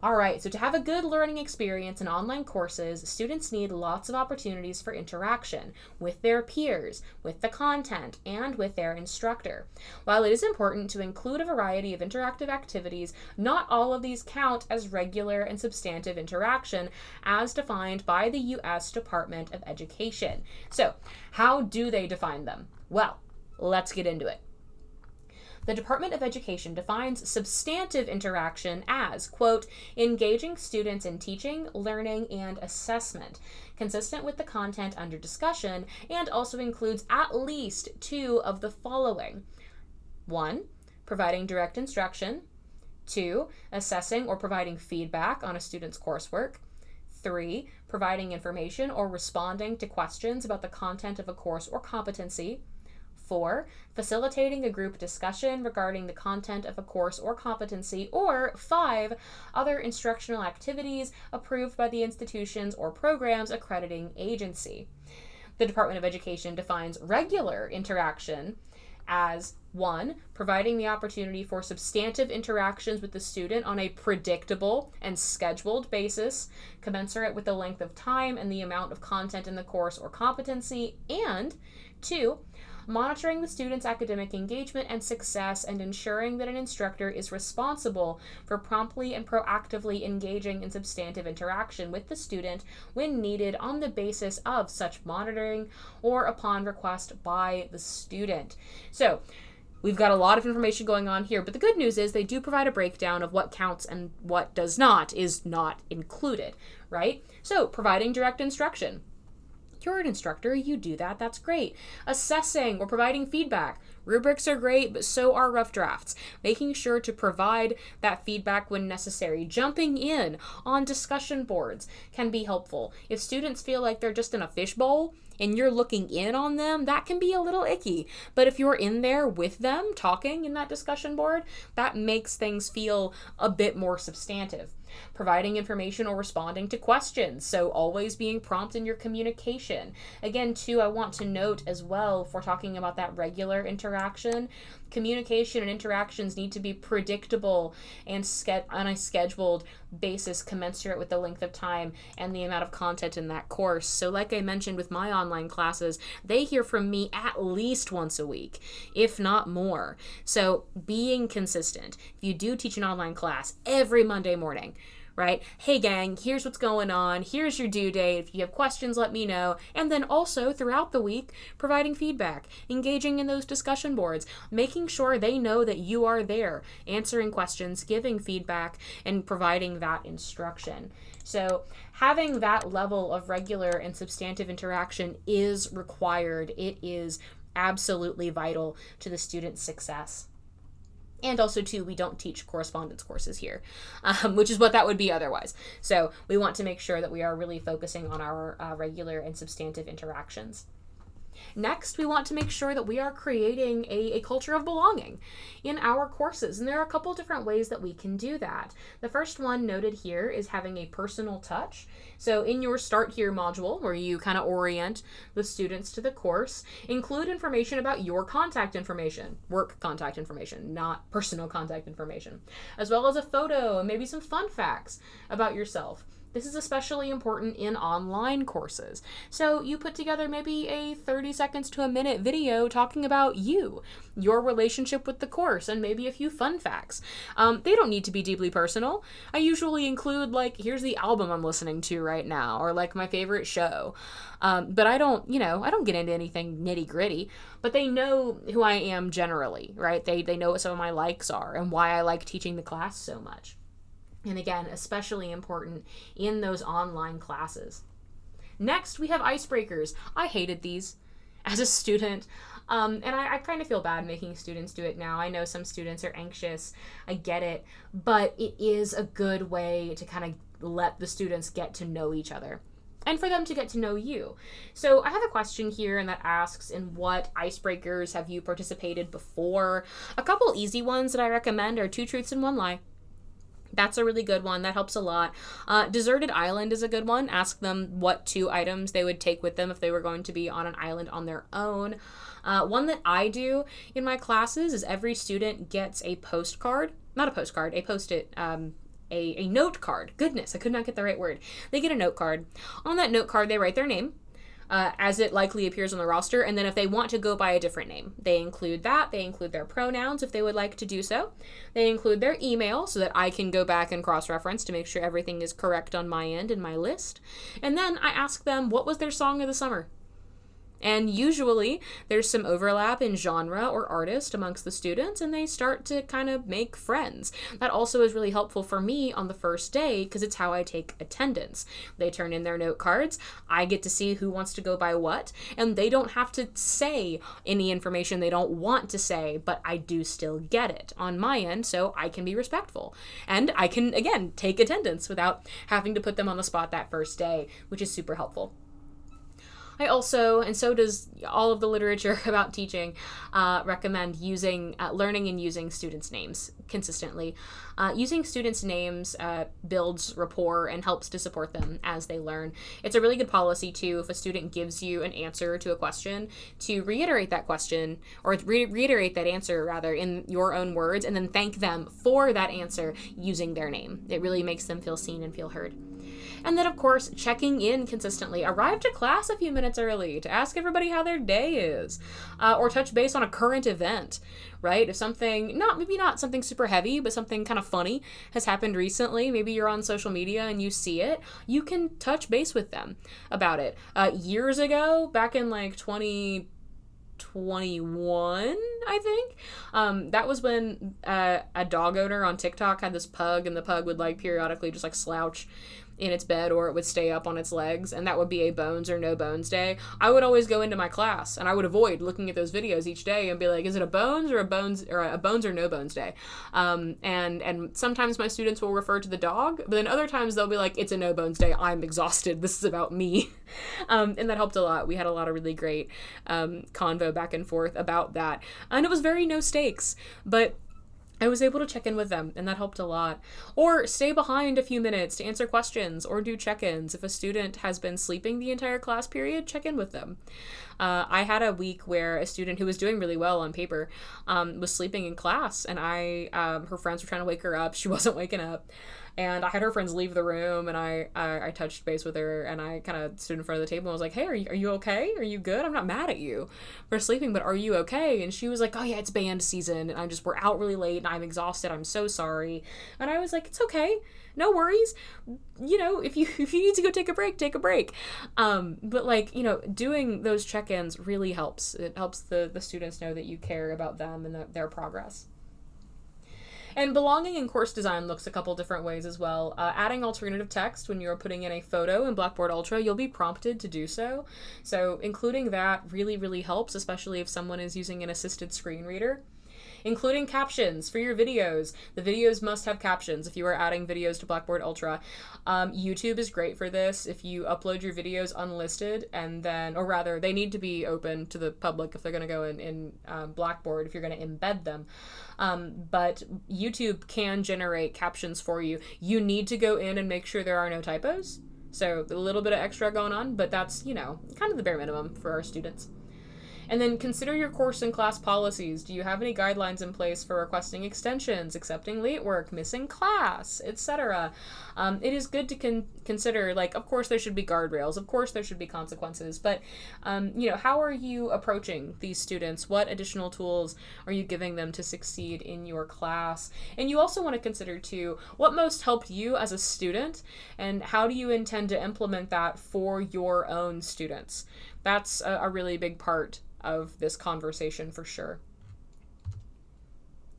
All right, so to have a good learning experience in online courses, students need lots of opportunities for interaction with their peers, with the content, and with their instructor. While it is important to include a variety of interactive activities, not all of these count as regular and substantive interaction as defined by the U.S. Department of Education. So, how do they define them? Well, let's get into it. The Department of Education defines substantive interaction as, quote, engaging students in teaching, learning, and assessment, consistent with the content under discussion, and also includes at least 2 of the following. 1, providing direct instruction. 2, assessing or providing feedback on a student's coursework. 3, providing information or responding to questions about the content of a course or competency. 4, facilitating a group discussion regarding the content of a course or competency. Or 5, other instructional activities approved by the institution's or program's accrediting agency. The Department of Education defines regular interaction as 1, providing the opportunity for substantive interactions with the student on a predictable and scheduled basis, commensurate with the length of time and the amount of content in the course or competency. And 2, monitoring the student's academic engagement and success, and ensuring that an instructor is responsible for promptly and proactively engaging in substantive interaction with the student when needed on the basis of such monitoring or upon request by the student. So, we've got a lot of information going on here, but the good news is they do provide a breakdown of what counts and what does not, is not included, right? So, providing direct instruction. You're an instructor, you do that, that's great. Assessing or providing feedback. Rubrics are great, but so are rough drafts. Making sure to provide that feedback when necessary. Jumping in on discussion boards can be helpful. If students feel like they're just in a fishbowl and you're looking in on them, that can be a little icky. But if you're in there with them, talking in that discussion board, that makes things feel a bit more substantive. Providing information or responding to questions, so always being prompt in your communication. Again, too, I want to note as well, if we're talking about that regular interaction, communication and interactions need to be predictable and on a scheduled basis commensurate with the length of time and the amount of content in that course. So like I mentioned with my online classes, they hear from me at least once a week, if not more. So being consistent. If you do teach an online class every Monday morning, right? Hey gang, here's what's going on. Here's your due date. If you have questions, let me know. And then also throughout the week, providing feedback, engaging in those discussion boards, making sure they know that you are there, answering questions, giving feedback, and providing that instruction. So having that level of regular and substantive interaction is required. It is absolutely vital to the student's success. And also, too, we don't teach correspondence courses here, which is what that would be otherwise. So we want to make sure that we are really focusing on our regular and substantive interactions. Next, we want to make sure that we are creating a culture of belonging in our courses. And there are a couple different ways that we can do that. The first one noted here is having a personal touch. So in your Start Here module, where you kind of orient the students to the course, include information about your contact information, work contact information, not personal contact information, as well as a photo and maybe some fun facts about yourself. This is especially important in online courses. So you put together maybe a 30 seconds to a minute video talking about you, your relationship with the course, and maybe a few fun facts. They don't need to be deeply personal. I usually include like, here's the album I'm listening to right now, or like my favorite show. But I don't get into anything nitty gritty, but they know who I am generally, right? They know what some of my likes are and why I like teaching the class so much. And again, especially important in those online classes. Next, we have icebreakers. I hated these as a student, and I kind of feel bad making students do it now. I know some students are anxious. I get it, but it is a good way to kind of let the students get to know each other and for them to get to know you. So I have a question here, and that asks, in what icebreakers have you participated before? A couple easy ones that I recommend are 2 truths and 1 lie. That's a really good one. That helps a lot. Deserted island is a good one. Ask them what 2 items they would take with them if they were going to be on an island on their own. One that I do in my classes is every student gets a postcard. Not a postcard, a post-it, a note card. Goodness, I could not get the right word. They get a note card. On that note card, they write their name, as it likely appears on the roster, and then if they want to go by a different name, they include that. They include their pronouns if they would like to do so. They include their email so that I can go back and cross-reference to make sure everything is correct on my end in my list. And then I ask them, what was their song of the summer? And usually there's some overlap in genre or artist amongst the students, and they start to kind of make friends. That also is really helpful for me on the first day because it's how I take attendance. They turn in their note cards, I get to see who wants to go by what, and they don't have to say any information they don't want to say, but I do still get it on my end, so I can be respectful. And I can, again, take attendance without having to put them on the spot that first day, which is super helpful. I also, and so does all of the literature about teaching, recommend learning and using students' names consistently. Using students' names builds rapport and helps to support them as they learn. It's a really good policy, too, if a student gives you an answer to a question, to reiterate that question, or reiterate that answer, rather, in your own words, and then thank them for that answer using their name. It really makes them feel seen and feel heard. And then, of course, checking in consistently. Arrive to class a few minutes early to ask everybody how their day is, or touch base on a current event, right? If something, maybe not something super heavy, but something kind of funny has happened recently, maybe you're on social media and you see it, you can touch base with them about it. Years ago, back in like 2021, I think, that was when a dog owner on TikTok had this pug, and the pug would like periodically just like slouch in its bed, or it would stay up on its legs, and that would be a bones or no bones day. I would always go into my class and I would avoid looking at those videos each day and be like, is it a bones or no bones day? And sometimes my students will refer to the dog, but then other times they'll be like, it's a no bones day, I'm exhausted, this is about me. And that helped a lot. We had a lot of really great convo back and forth about that, and it was very no stakes, but I was able to check in with them, and that helped a lot. Or stay behind a few minutes to answer questions or do check-ins. If a student has been sleeping the entire class period, check in with them. I had a week where a student who was doing really well on paper was sleeping in class, and her friends were trying to wake her up. She wasn't waking up. And I had her friends leave the room, and I touched base with her, and I kind of stood in front of the table and was like, hey, are you okay? Are you good? I'm not mad at you for sleeping, but are you okay? And she was like, oh yeah, it's band season, and we're out really late, and I'm exhausted. I'm so sorry. And I was like, it's okay. No worries. If you need to go take a break, take a break. But like, doing those check-ins really helps. It helps the students know that you care about them and their progress. And belonging in course design looks a couple different ways as well. Adding alternative text when you're putting in a photo in Blackboard Ultra, you'll be prompted to do so. So including that really, really helps, especially if someone is using an assisted screen reader. Including captions for your videos. The videos must have captions if you are adding videos to Blackboard Ultra. YouTube is great for this. If you upload your videos unlisted, they need to be open to the public if they're going to go in Blackboard, if you're going to embed them. But YouTube can generate captions for you. You need to go in and make sure there are no typos. So a little bit of extra going on, but that's, kind of the bare minimum for our students. And then consider your course and class policies. Do you have any guidelines in place for requesting extensions, accepting late work, missing class, etc.? It is good to consider, of course there should be guardrails, of course there should be consequences, but, how are you approaching these students? What additional tools are you giving them to succeed in your class? And you also want to consider, too, what most helped you as a student, and how do you intend to implement that for your own students? That's a really big part of this conversation for sure.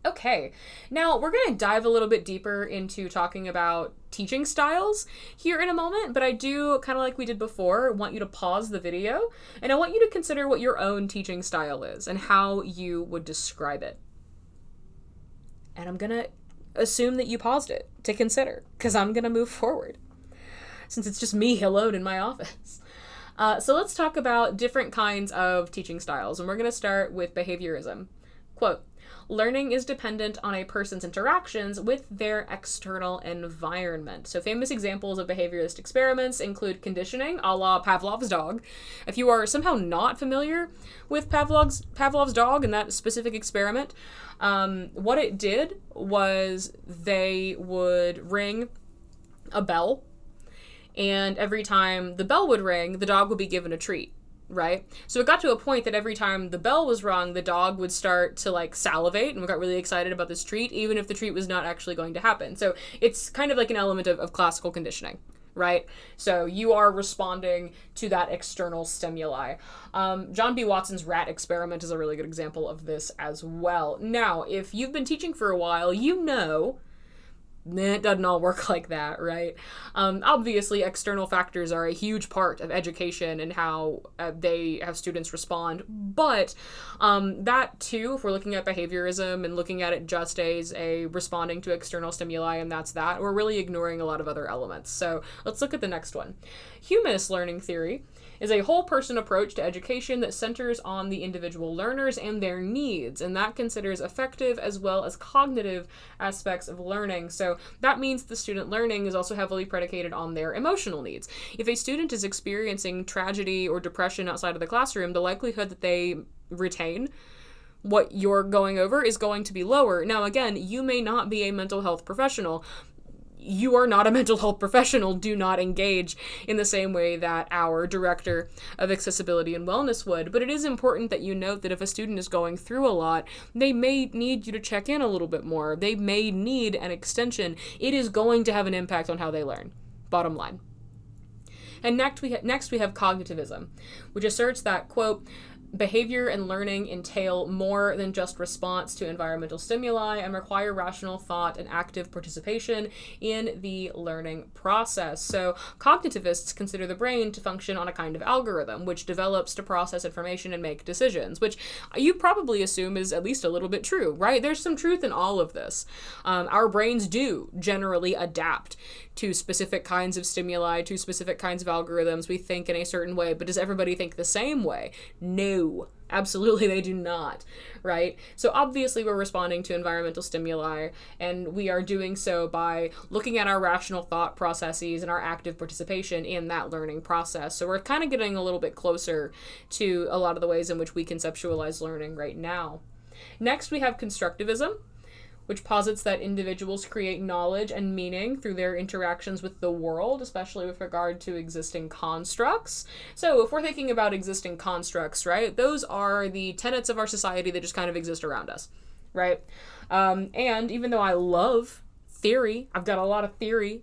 Okay, now we're going to dive a little bit deeper into talking about teaching styles here in a moment, but I do, kind of like we did before, want you to pause the video, and I want you to consider what your own teaching style is and how you would describe it. And I'm going to assume that you paused it to consider, because I'm going to move forward, since it's just me alone in my office. So let's talk about different kinds of teaching styles, and we're going to start with behaviorism. Quote, learning is dependent on a person's interactions with their external environment. So famous examples of behaviorist experiments include conditioning, a la Pavlov's dog. If you are somehow not familiar with Pavlov's dog and that specific experiment, what it did was they would ring a bell, and every time the bell would ring, the dog would be given a treat, right? So it got to a point that every time the bell was rung, the dog would start to salivate and got really excited about this treat, even if the treat was not actually going to happen. So it's kind of like an element of classical conditioning, right? So you are responding to that external stimuli. John B. Watson's rat experiment is a really good example of this as well. Now, if you've been teaching for a while, it doesn't all work like that, right? Obviously, external factors are a huge part of education and how students respond. But that too, if we're looking at behaviorism and looking at it just as a responding to external stimuli, and that's that, we're really ignoring a lot of other elements. So let's look at the next one. Humanist learning theory is a whole person approach to education that centers on the individual learners and their needs, and that considers affective as well as cognitive aspects of learning. So that means the student learning is also heavily predicated on their emotional needs. If a student is experiencing tragedy or depression outside of the classroom, the likelihood that they retain what you're going over is going to be lower. Now, again, you may not be a mental health professional. you are not a mental health professional, do not engage in the same way that our director of accessibility and wellness would. But it is important that you note that if a student is going through a lot, they may need you to check in a little bit more. They may need an extension. It is going to have an impact on how they learn. Bottom line. And next we have cognitivism, which asserts that, quote, behavior and learning entail more than just response to environmental stimuli and require rational thought and active participation in the learning process. So cognitivists consider the brain to function on a kind of algorithm, which develops to process information and make decisions, which you probably assume is at least a little bit true, right? There's some truth in all of this. Our brains do generally adapt to specific kinds of stimuli, to specific kinds of algorithms. We think in a certain way, but does everybody think the same way? No, absolutely they do not, right? So obviously we're responding to environmental stimuli, and we are doing so by looking at our rational thought processes and our active participation in that learning process. So we're kind of getting a little bit closer to a lot of the ways in which we conceptualize learning right now. Next, we have constructivism, which posits that individuals create knowledge and meaning through their interactions with the world, especially with regard to existing constructs. So if we're thinking about existing constructs, right, those are the tenets of our society that just kind of exist around us, right? And even though I love theory, I've got a lot of theory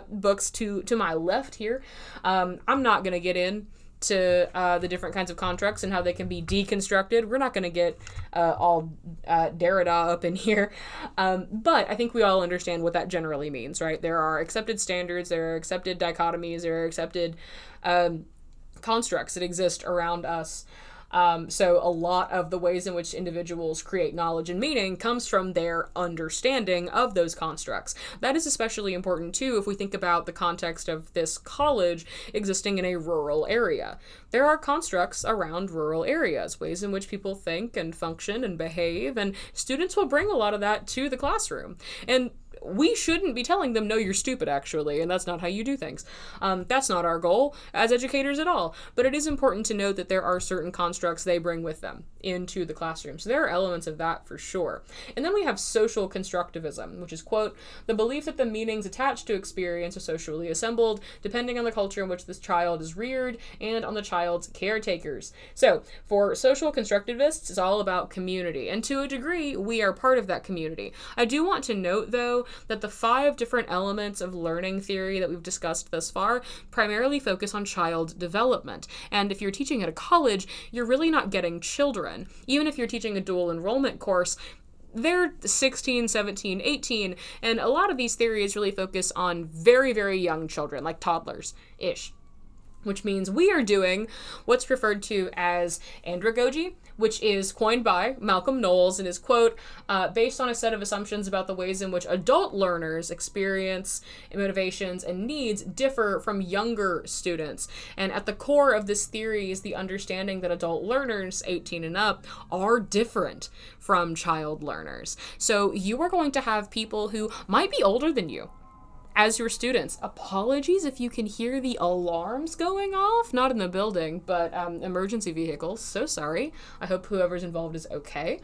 books to my left here, I'm not going to get in to the different kinds of constructs and how they can be deconstructed. We're not going to get all Derrida up in here. But I think we all understand what that generally means, right? There are accepted standards, there are accepted dichotomies, there are accepted constructs that exist around us. So a lot of the ways in which individuals create knowledge and meaning comes from their understanding of those constructs. That is especially important too if we think about the context of this college existing in a rural area. There are constructs around rural areas, ways in which people think and function and behave, and students will bring a lot of that to the classroom. And we shouldn't be telling them, no, you're stupid, actually, and that's not how you do things. That's not our goal as educators at all. But it is important to note that there are certain constructs they bring with them into the classroom. So there are elements of that for sure. And then we have social constructivism, which is, quote, the belief that the meanings attached to experience are socially assembled, depending on the culture in which this child is reared and on the child's caretakers. So for social constructivists, it's all about community. And to a degree, we are part of that community. I do want to note, though, that the 5 different elements of learning theory that we've discussed thus far primarily focus on child development. And if you're teaching at a college, you're really not getting children. Even if you're teaching a dual enrollment course, they're 16, 17, 18, and a lot of these theories really focus on very, very young children, like toddlers-ish. Which means we are doing what's referred to as andragogy, which is coined by Malcolm Knowles and is, quote, based on a set of assumptions about the ways in which adult learners' experience, motivations, and needs differ from younger students. And at the core of this theory is the understanding that adult learners, 18 and up, are different from child learners. So you are going to have people who might be older than you as your students. Apologies if you can hear the alarms going off, not in the building, but emergency vehicles. So sorry. I hope whoever's involved is okay.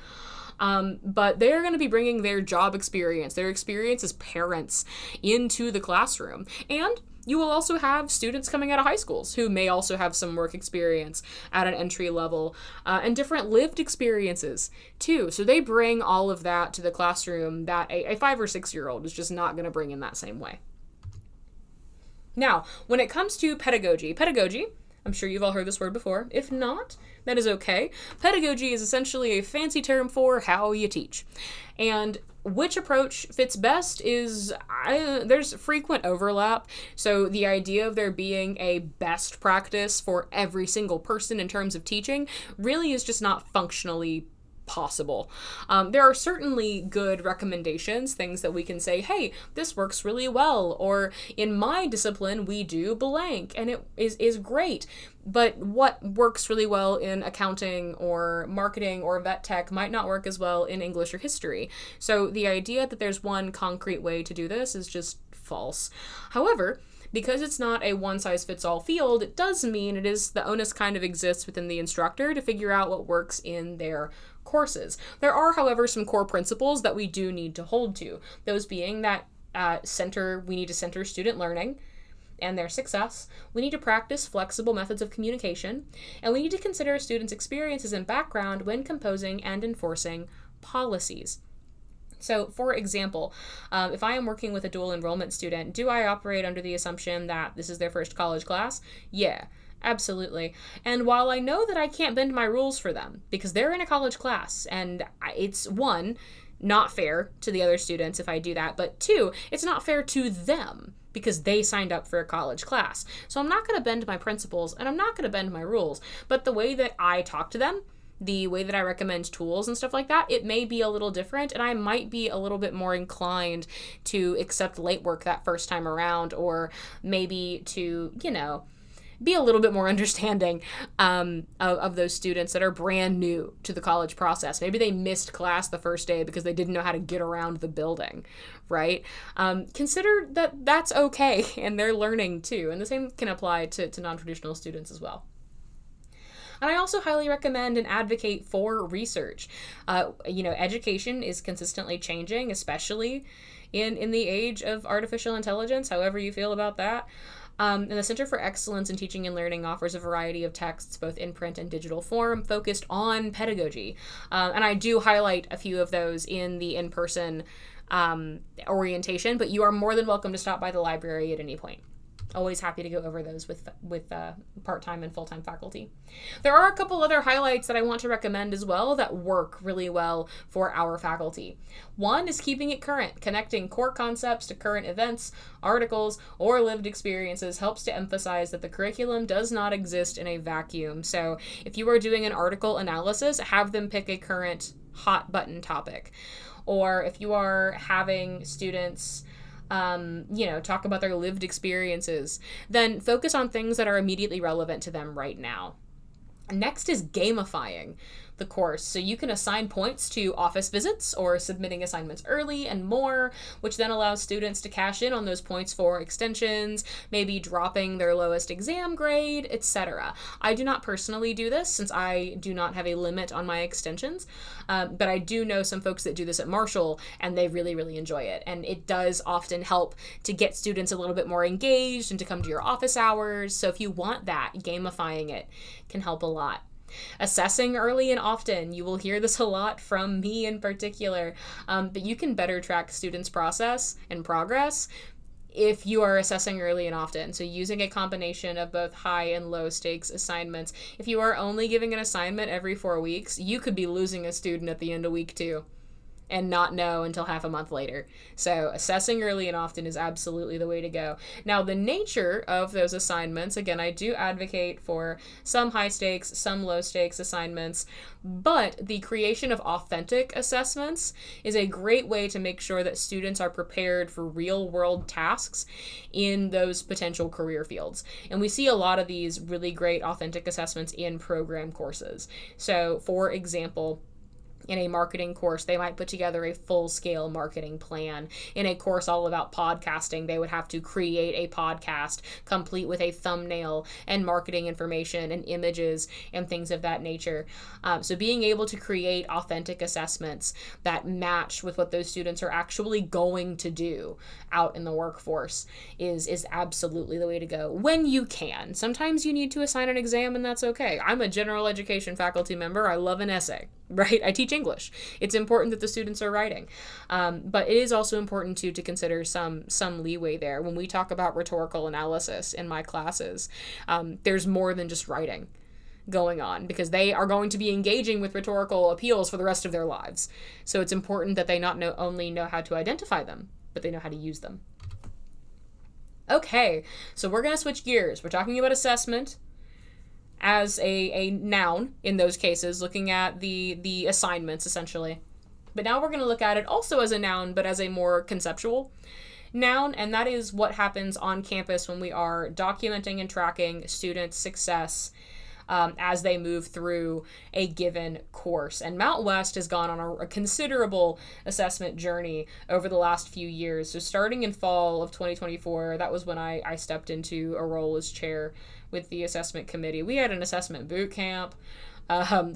But they're going to be bringing their job experience, their experience as parents into the classroom. And you will also have students coming out of high schools who may also have some work experience at an entry level and different lived experiences too. So they bring all of that to the classroom that a 5 or 6-year-old is just not going to bring in that same way. Now, when it comes to pedagogy, I'm sure you've all heard this word before. If not, that is okay. Pedagogy is essentially a fancy term for how you teach. And which approach fits best is, there's frequent overlap. So the idea of there being a best practice for every single person in terms of teaching really is just not functionally possible. There are certainly good recommendations, things that we can say, hey, this works really well, or in my discipline, we do blank, and it is great. But what works really well in accounting or marketing or vet tech might not work as well in English or history. So the idea that there's one concrete way to do this is just false. However, because it's not a one-size-fits-all field, it does mean the onus kind of exists within the instructor to figure out what works in their courses. There are, however, some core principles that we do need to hold to. Those being that we need to center student learning and their success. We need to practice flexible methods of communication, and we need to consider a student's experiences and background when composing and enforcing policies. So, for example, if I am working with a dual enrollment student, do I operate under the assumption that this is their first college class? Yeah, absolutely. And while I know that I can't bend my rules for them because they're in a college class, and it's one, not fair to the other students if I do that, but two, it's not fair to them because they signed up for a college class. So I'm not going to bend my principles and I'm not going to bend my rules, but the way that I talk to them, the way that I recommend tools and stuff like that, it may be a little different, and I might be a little bit more inclined to accept late work that first time around, or maybe to, be a little bit more understanding of those students that are brand new to the college process. Maybe they missed class the first day because they didn't know how to get around the building, right? Consider that that's okay, and they're learning too. And the same can apply to non-traditional students as well. And I also highly recommend and advocate for research. Education is consistently changing, especially in the age of artificial intelligence, however you feel about that. And the Center for Excellence in Teaching and Learning offers a variety of texts, both in print and digital form, focused on pedagogy. And I do highlight a few of those in the in-person orientation, but you are more than welcome to stop by the library at any point. Always happy to go over those with part-time and full-time faculty. There are a couple other highlights that I want to recommend as well that work really well for our faculty. One is keeping it current. Connecting core concepts to current events, articles, or lived experiences helps to emphasize that the curriculum does not exist in a vacuum. So if you are doing an article analysis, have them pick a current hot button topic. Or if you are having students talk about their lived experiences, then focus on things that are immediately relevant to them right now. Next is gamifying the course. So you can assign points to office visits or submitting assignments early and more, which then allows students to cash in on those points for extensions, maybe dropping their lowest exam grade, etc. I do not personally do this since I do not have a limit on my extensions, but I do know some folks that do this at Marshall and they really, really enjoy it. And it does often help to get students a little bit more engaged and to come to your office hours. So if you want that, gamifying it can help a lot. Assessing early and often. You will hear this a lot from me in particular, but you can better track students' process and progress if you are assessing early and often. So using a combination of both high and low stakes assignments. If you are only giving an assignment every 4 weeks, you could be losing a student at the end of week 2 and not know until half a month later. So assessing early and often is absolutely the way to go. Now, the nature of those assignments, again, I do advocate for some high stakes, some low stakes assignments, but the creation of authentic assessments is a great way to make sure that students are prepared for real world tasks in those potential career fields. And we see a lot of these really great authentic assessments in program courses. So, for example, in a marketing course, they might put together a full-scale marketing plan. In a course all about podcasting, they would have to create a podcast complete with a thumbnail and marketing information and images and things of that nature. So being able to create authentic assessments that match with what those students are actually going to do out in the workforce is absolutely the way to go when you can. Sometimes you need to assign an exam, and that's okay. I'm a general education faculty member. I love an essay. Right? I teach English. It's important that the students are writing. But it is also important to consider some leeway there. When we talk about rhetorical analysis in my classes, there's more than just writing going on because they are going to be engaging with rhetorical appeals for the rest of their lives. So it's important that they not only know how to identify them, but they know how to use them. Okay, so we're going to switch gears. We're talking about assessment as a noun in those cases, looking at the assignments essentially. But now we're going to look at it also as a noun, but as a more conceptual noun, and that is what happens on campus when we are documenting and tracking students' success as they move through a given course. And Mount West has gone on a considerable assessment journey over the last few years. So starting in fall of 2024, that was when I stepped into a role as chair with the assessment committee. We had an assessment boot camp.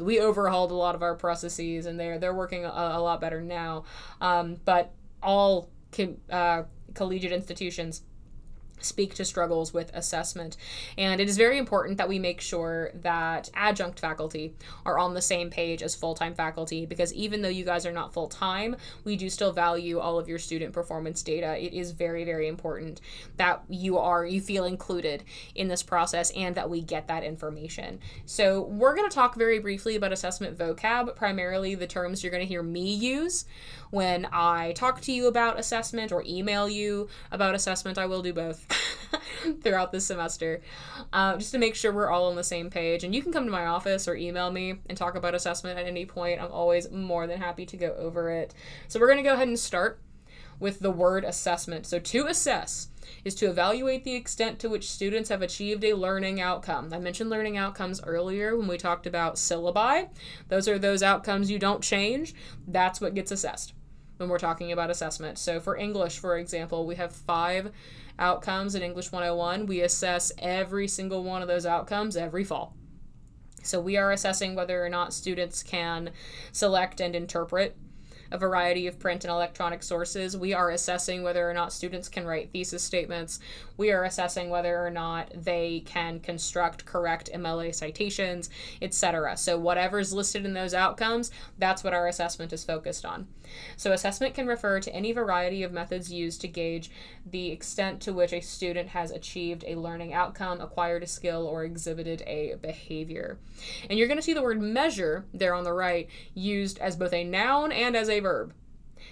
We overhauled a lot of our processes, and they're working a lot better now. But all collegiate institutions speak to struggles with assessment. And it is very important that we make sure that adjunct faculty are on the same page as full-time faculty, because even though you guys are not full-time, we do still value all of your student performance data. It is very, very important that you feel included in this process and that we get that information. So we're going to talk very briefly about assessment vocab, primarily the terms you're going to hear me use when I talk to you about assessment or email you about assessment. I will do both throughout this semester, just to make sure we're all on the same page. And you can come to my office or email me and talk about assessment at any point. I'm always more than happy to go over it. So we're going to go ahead and start with the word assessment. So to assess is to evaluate the extent to which students have achieved a learning outcome. I mentioned learning outcomes earlier when we talked about syllabi. Those are those outcomes you don't change. That's what gets assessed when we're talking about assessment. So for English, for example, we have 5 outcomes in English 101. We assess every single one of those outcomes every fall. So we are assessing whether or not students can select and interpret a variety of print and electronic sources. We are assessing whether or not students can write thesis statements. We are assessing whether or not they can construct correct MLA citations, etc. So whatever's listed in those outcomes, that's what our assessment is focused on. So assessment can refer to any variety of methods used to gauge the extent to which a student has achieved a learning outcome, acquired a skill, or exhibited a behavior. And you're going to see the word measure there on the right used as both a noun and as a verb.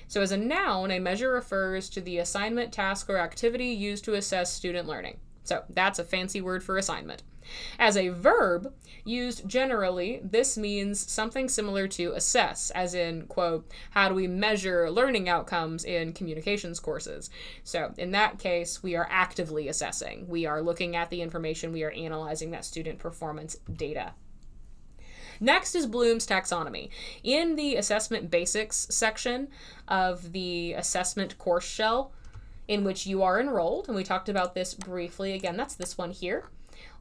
So as a noun, a measure refers to the assignment, task, or activity used to assess student learning. So that's a fancy word for assignment. As a verb, used generally, this means something similar to assess, as in, quote, how do we measure learning outcomes in communications courses? So in that case, we are actively assessing. We are looking at the information. We are analyzing that student performance data. Next is Bloom's taxonomy. In the assessment basics section of the assessment course shell in which you are enrolled, and we talked about this briefly, again, that's this one here.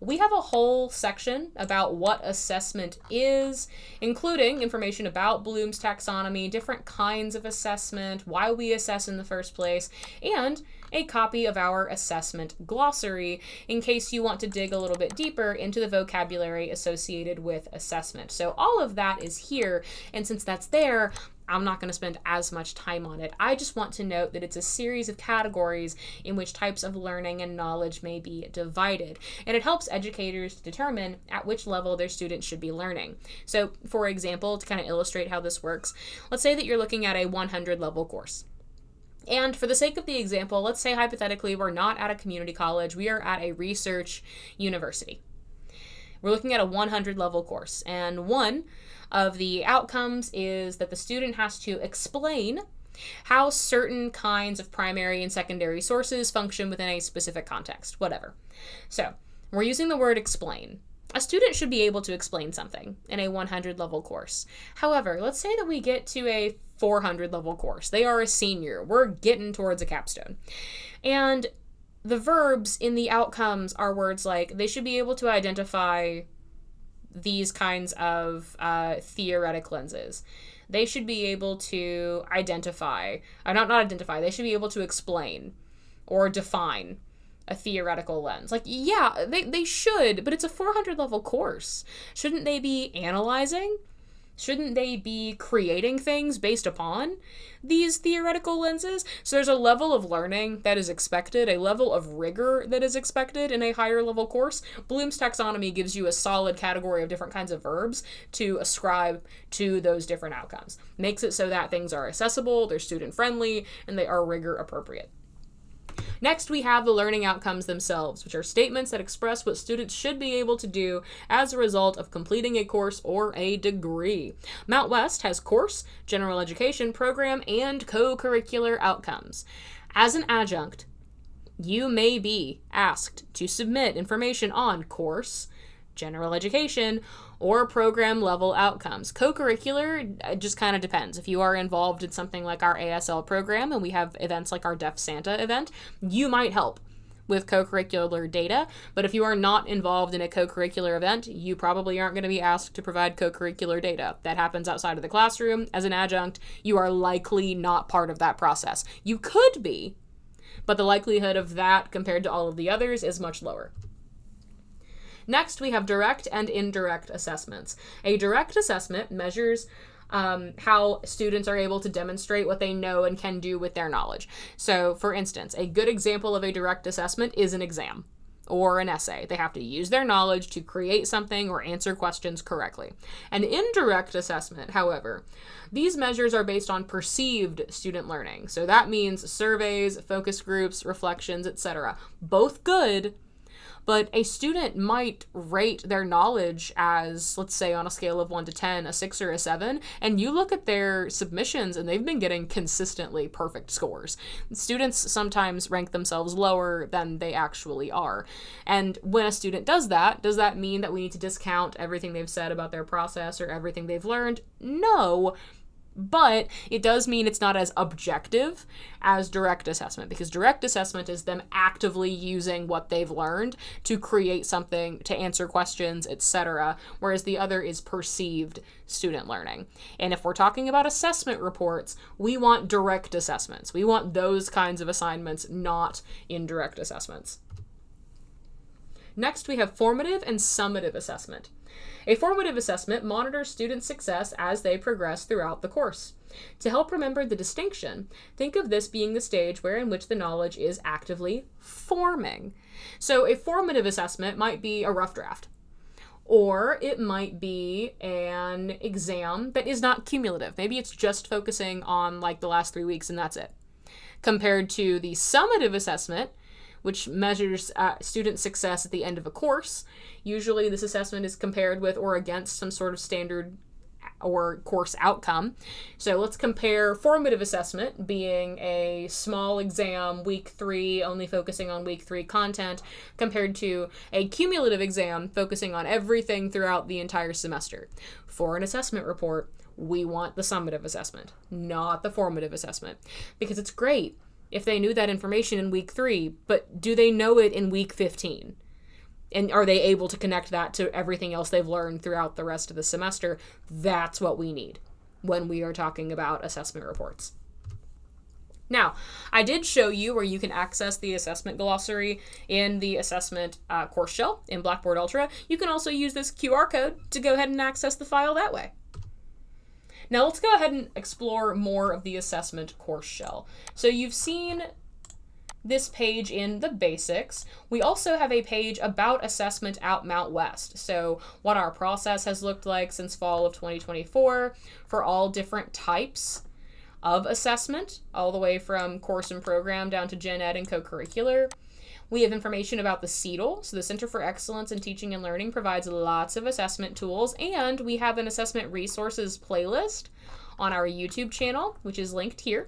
We have a whole section about what assessment is, including information about Bloom's taxonomy, different kinds of assessment, why we assess in the first place, and a copy of our assessment glossary in case you want to dig a little bit deeper into the vocabulary associated with assessment. So all of that is here, and since that's there, I'm not going to spend as much time on it. I just want to note that it's a series of categories in which types of learning and knowledge may be divided, and it helps educators to determine at which level their students should be learning. So, for example, to kind of illustrate how this works, let's say that you're looking at a 100 level course. And for the sake of the example, let's say hypothetically we're not at a community college, we are at a research university. We're looking at a 100 level course, and one of the outcomes is that the student has to explain how certain kinds of primary and secondary sources function within a specific context, whatever. So we're using the word explain. A student should be able to explain something in a 100 level course. However, let's say that we get to a 400 level course. They are a senior. We're getting towards a capstone. And the verbs in the outcomes are words like they should be able to identify these kinds of theoretic lenses. They should be able to identify, they should be able to explain or define a theoretical lens. Like, yeah, they should, but it's a 400 level course. Shouldn't they be analyzing? Shouldn't they be creating things based upon these theoretical lenses? So there's a level of learning that is expected, a level of rigor that is expected in a higher level course. Bloom's taxonomy gives you a solid category of different kinds of verbs to ascribe to those different outcomes. Makes it so that things are accessible, they're student friendly, and they are rigor appropriate. Next, we have the learning outcomes themselves, which are statements that express what students should be able to do as a result of completing a course or a degree. Mount West has course, general education program, and co-curricular outcomes. As an adjunct, you may be asked to submit information on course, general education, or program level outcomes. Co-curricular, it just kind of depends. If you are involved in something like our ASL program and we have events like our Deaf Santa event, you might help with co-curricular data. But if you are not involved in a co-curricular event, you probably aren't going to be asked to provide co-curricular data. That happens outside of the classroom. As an adjunct, you are likely not part of that process. You could be, but the likelihood of that compared to all of the others is much lower. Next, we have direct and indirect assessments. A direct assessment measures how students are able to demonstrate what they know and can do with their knowledge. So, for instance, a good example of a direct assessment is an exam or an essay. They have to use their knowledge to create something or answer questions correctly. An indirect assessment, however, these measures are based on perceived student learning. So that means surveys, focus groups, reflections, etc. Both good, but a student might rate their knowledge as, let's say, on a scale of 1 to 10, a 6 or a 7, and you look at their submissions and they've been getting consistently perfect scores. Students sometimes rank themselves lower than they actually are. And when a student does that mean that we need to discount everything they've said about their process or everything they've learned? No. But it does mean it's not as objective as direct assessment, because direct assessment is them actively using what they've learned to create something, to answer questions, etc., whereas the other is perceived student learning. And if we're talking about assessment reports, we want direct assessments. We want those kinds of assignments, not indirect assessments. Next, we have formative and summative assessment. A formative assessment monitors student success as they progress throughout the course. To help remember the distinction, think of this being the stage in which the knowledge is actively forming. So a formative assessment might be a rough draft, or it might be an exam that is not cumulative. Maybe it's just focusing on like the last 3 weeks and that's it. Compared to the summative assessment, which measures student success at the end of a course. Usually this assessment is compared with or against some sort of standard or course outcome. So let's compare formative assessment being a small exam, week 3, only focusing on week 3 content, compared to a cumulative exam focusing on everything throughout the entire semester. For an assessment report, we want the summative assessment, not the formative assessment, because it's great if they knew that information in week 3, but do they know it in week 15? And are they able to connect that to everything else they've learned throughout the rest of the semester? That's what we need when we are talking about assessment reports. Now, I did show you where you can access the assessment glossary in the assessment course shell in Blackboard Ultra. You can also use this QR code to go ahead and access the file that way. Now let's go ahead and explore more of the assessment course shell. So you've seen this page in the basics. We also have a page about assessment at Mount West. So what our process has looked like since fall of 2024 for all different types of assessment, all the way from course and program down to gen ed and co-curricular. We have information about the CETL, so the Center for Excellence in Teaching and Learning provides lots of assessment tools, and we have an assessment resources playlist on our YouTube channel, which is linked here.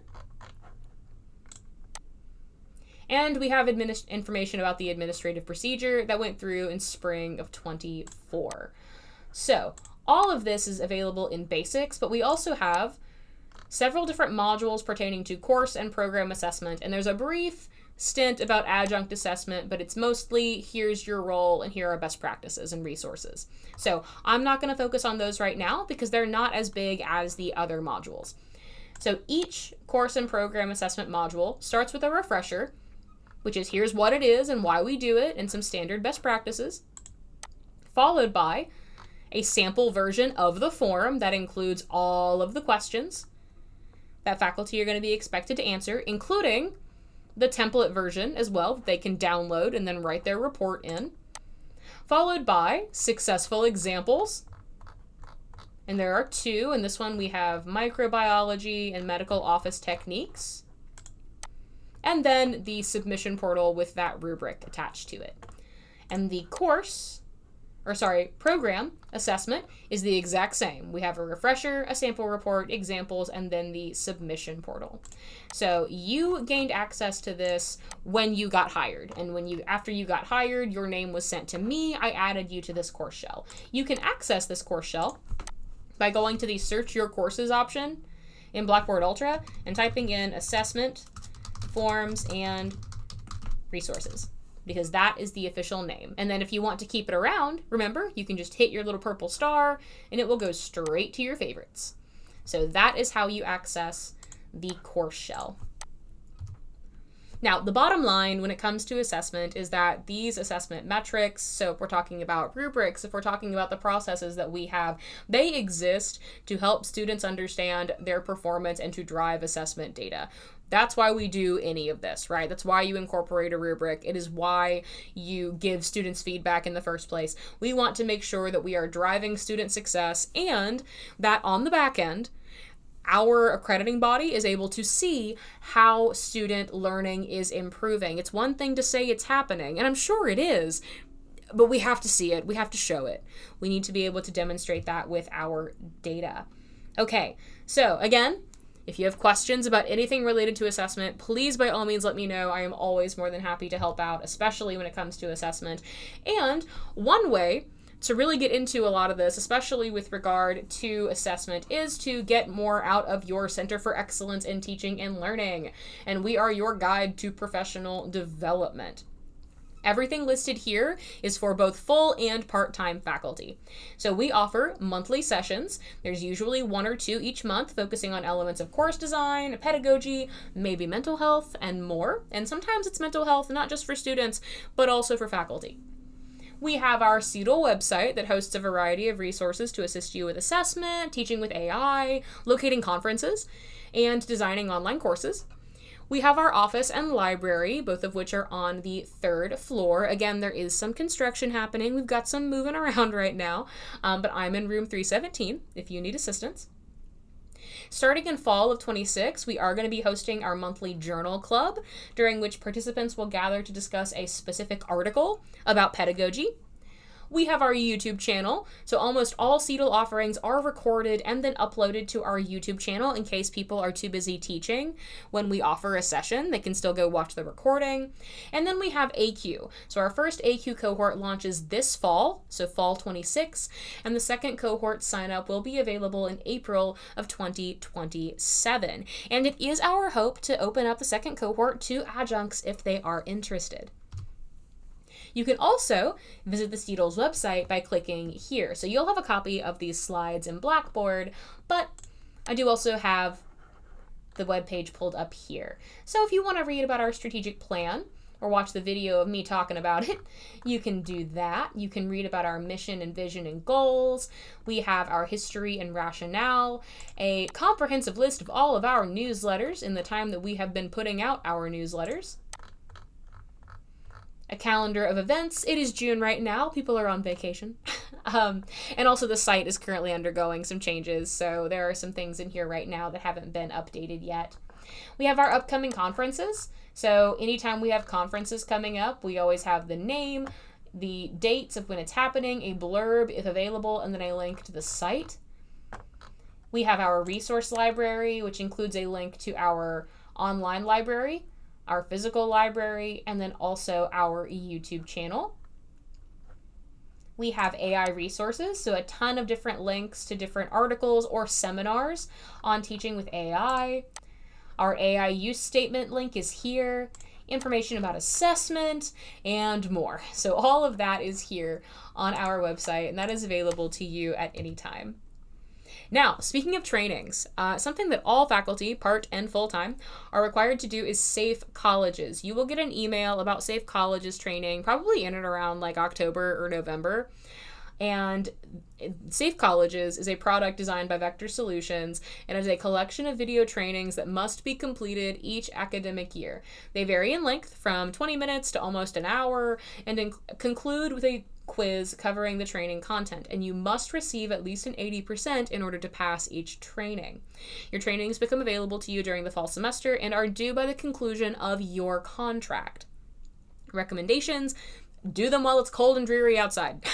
And we have information about the administrative procedure that went through in spring of 24. So all of this is available in basics, but we also have several different modules pertaining to course and program assessment, and there's a brief stint about adjunct assessment, but it's mostly here's your role and here are best practices and resources. So I'm not going to focus on those right now because they're not as big as the other modules. So each course and program assessment module starts with a refresher, which is here's what it is and why we do it and some standard best practices, followed by a sample version of the form that includes all of the questions that faculty are going to be expected to answer, including the template version as well that they can download and then write their report in, followed by successful examples. And there are 2. In this one we have microbiology and medical office techniques, and then the submission portal with that rubric attached to it. And the program assessment is the exact same. We have a refresher, a sample report, examples, and then the submission portal. So you gained access to this when you got hired. And after you got hired, your name was sent to me. I added you to this course shell. You can access this course shell by going to the Search Your Courses option in Blackboard Ultra and typing in assessment, forms, and resources, because that is the official name. And then if you want to keep it around, remember, you can just hit your little purple star and it will go straight to your favorites. So that is how you access the course shell. Now, the bottom line when it comes to assessment is that these assessment metrics, so if we're talking about rubrics, if we're talking about the processes that we have, they exist to help students understand their performance and to drive assessment data. That's why we do any of this, right? That's why you incorporate a rubric. It is why you give students feedback in the first place. We want to make sure that we are driving student success and that on the back end, our accrediting body is able to see how student learning is improving. It's one thing to say it's happening, and I'm sure it is, but we have to see it. We have to show it. We need to be able to demonstrate that with our data. Okay, so again, if you have questions about anything related to assessment, please by all means let me know. I am always more than happy to help out, especially when it comes to assessment. And one way to really get into a lot of this, especially with regard to assessment, is to get more out of your Center for Excellence in Teaching and Learning. And we are your guide to professional development. Everything listed here is for both full and part-time faculty. So we offer monthly sessions. There's usually 1 or 2 each month, focusing on elements of course design, pedagogy, maybe mental health, and more. And sometimes it's mental health, not just for students, but also for faculty. We have our CEDL website that hosts a variety of resources to assist you with assessment, teaching with AI, locating conferences, and designing online courses. We have our office and library, both of which are on the 3rd floor. Again, there is some construction happening. We've got some moving around right now, but I'm in room 317 if you need assistance. Starting in fall of 26, we are going to be hosting our monthly journal club, during which participants will gather to discuss a specific article about pedagogy. We have our YouTube channel, so almost all CEDL offerings are recorded and then uploaded to our YouTube channel in case people are too busy teaching. When we offer a session, they can still go watch the recording. And then we have AQ. So our first AQ cohort launches this fall, so fall 26, and the second cohort sign up will be available in April of 2027. And it is our hope to open up the second cohort to adjuncts if they are interested. You can also visit the CEDL's website by clicking here. So you'll have a copy of these slides in Blackboard, but I do also have the webpage pulled up here. So if you want to read about our strategic plan or watch the video of me talking about it, you can do that. You can read about our mission and vision and goals. We have our history and rationale, a comprehensive list of all of our newsletters in the time that we have been putting out our newsletters. A calendar of events. It is June right now. People are on vacation. And also the site is currently undergoing some changes, so there are some things in here right now that haven't been updated yet. We have our upcoming conferences. So anytime we have conferences coming up, we always have the name, the dates of when it's happening, a blurb if available, and then a link to the site. We have our resource library, which includes a link to our online library, our physical library, and then also our YouTube channel. We have AI resources, so a ton of different links to different articles or seminars on teaching with AI. Our AI use statement link is here, information about assessment, and more. So all of that is here on our website, and that is available to you at any time. Now, speaking of trainings, something that all faculty, part and full-time, are required to do is Safe Colleges. You will get an email about Safe Colleges training probably in and around like October or November. And Safe Colleges is a product designed by Vector Solutions and is a collection of video trainings that must be completed each academic year. They vary in length from 20 minutes to almost an hour and conclude with a quiz covering the training content, and you must receive at least an 80% in order to pass each training. Your trainings become available to you during the fall semester and are due by the conclusion of your contract. Recommendations: do them while it's cold and dreary outside.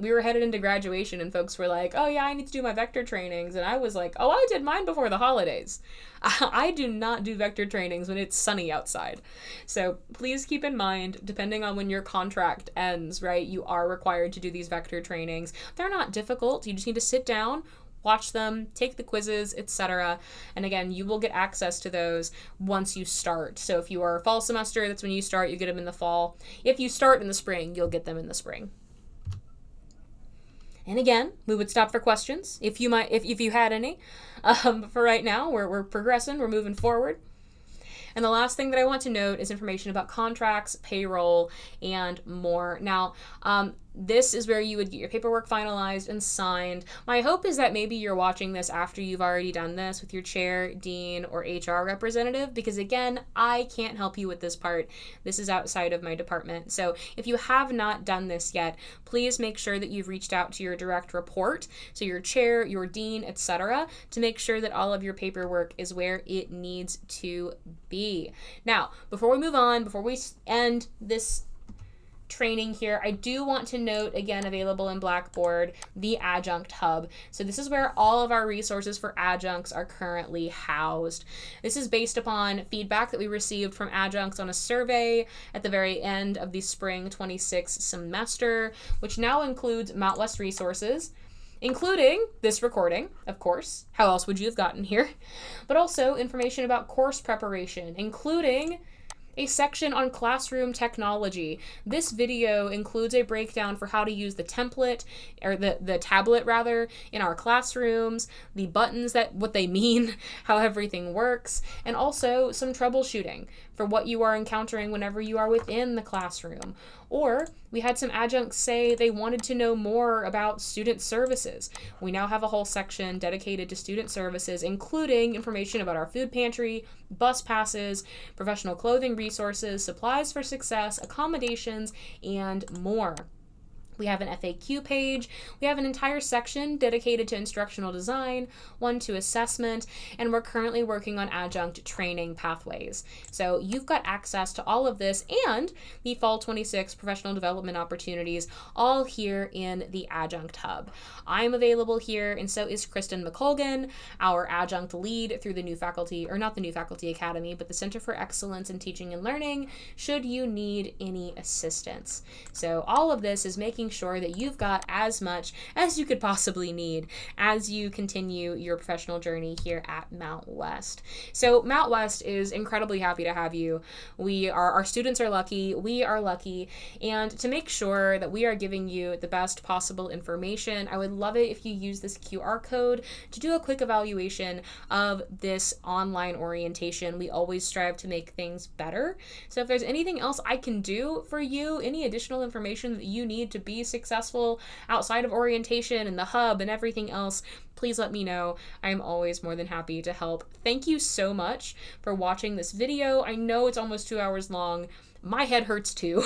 We were headed into graduation and folks were like, oh yeah, I need to do my vector trainings. And I was like, oh, I did mine before the holidays. I do not do vector trainings when it's sunny outside. So please keep in mind, depending on when your contract ends, right, you are required to do these vector trainings. They're not difficult. You just need to sit down, watch them, take the quizzes, etc. And again, you will get access to those once you start. So if you are a fall semester, that's when you start, you get them in the fall. If you start in the spring, you'll get them in the spring. And again, we would stop for questions if you had any. But for right now, we're progressing, we're moving forward. And the last thing that I want to note is information about contracts, payroll, and more. Now, this is where you would get your paperwork finalized and signed. My hope is that maybe you're watching this after you've already done this with your chair, dean, or HR representative, because again, I can't help you with this part. This is outside of my department. So if you have not done this yet, please make sure that you've reached out to your direct report, so your chair, your dean, etc., to make sure that all of your paperwork is where it needs to be. Now, before we move on, before we end this training here, I do want to note, again, available in Blackboard, the Adjunct Hub. So this is where all of our resources for adjuncts are currently housed. This is based upon feedback that we received from adjuncts on a survey at the very end of the spring 26 semester, which now includes Mount West resources, including this recording, of course. How else would you have gotten here? But also information about course preparation, including a section on classroom technology. This video includes a breakdown for how to use the template, or the tablet rather, in our classrooms, the buttons, what they mean, how everything works, and also some troubleshooting for what you are encountering whenever you are within the classroom. Or we had some adjuncts say they wanted to know more about student services. We now have a whole section dedicated to student services, including information about our food pantry, bus passes, professional clothing resources, supplies for success, accommodations, and more. We have an FAQ page. We have an entire section dedicated to instructional design, one to assessment, and we're currently working on adjunct training pathways. So you've got access to all of this and the Fall 26 professional development opportunities all here in the Adjunct Hub. I'm available here, and so is Kristen McColgan, our adjunct lead through the New Faculty, or not the New Faculty Academy, but the Center for Excellence in Teaching and Learning, should you need any assistance. So all of this is making sure that you've got as much as you could possibly need as you continue your professional journey here at Mount West. So Mount West is incredibly happy to have you. Our students are lucky, we are lucky, and to make sure that we are giving you the best possible information, I would love it if you use this QR code to do a quick evaluation of this online orientation. We always strive to make things better. So if there's anything else I can do for you, any additional information that you need to be successful outside of orientation and the hub and everything else, please let me know. I'm always more than happy to help. Thank you so much for watching this video. I know it's almost 2 hours long. My head hurts too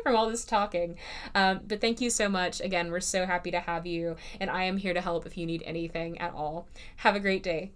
from all this talking. But thank you so much. Again, we're so happy to have you, and I am here to help if you need anything at all. Have a great day.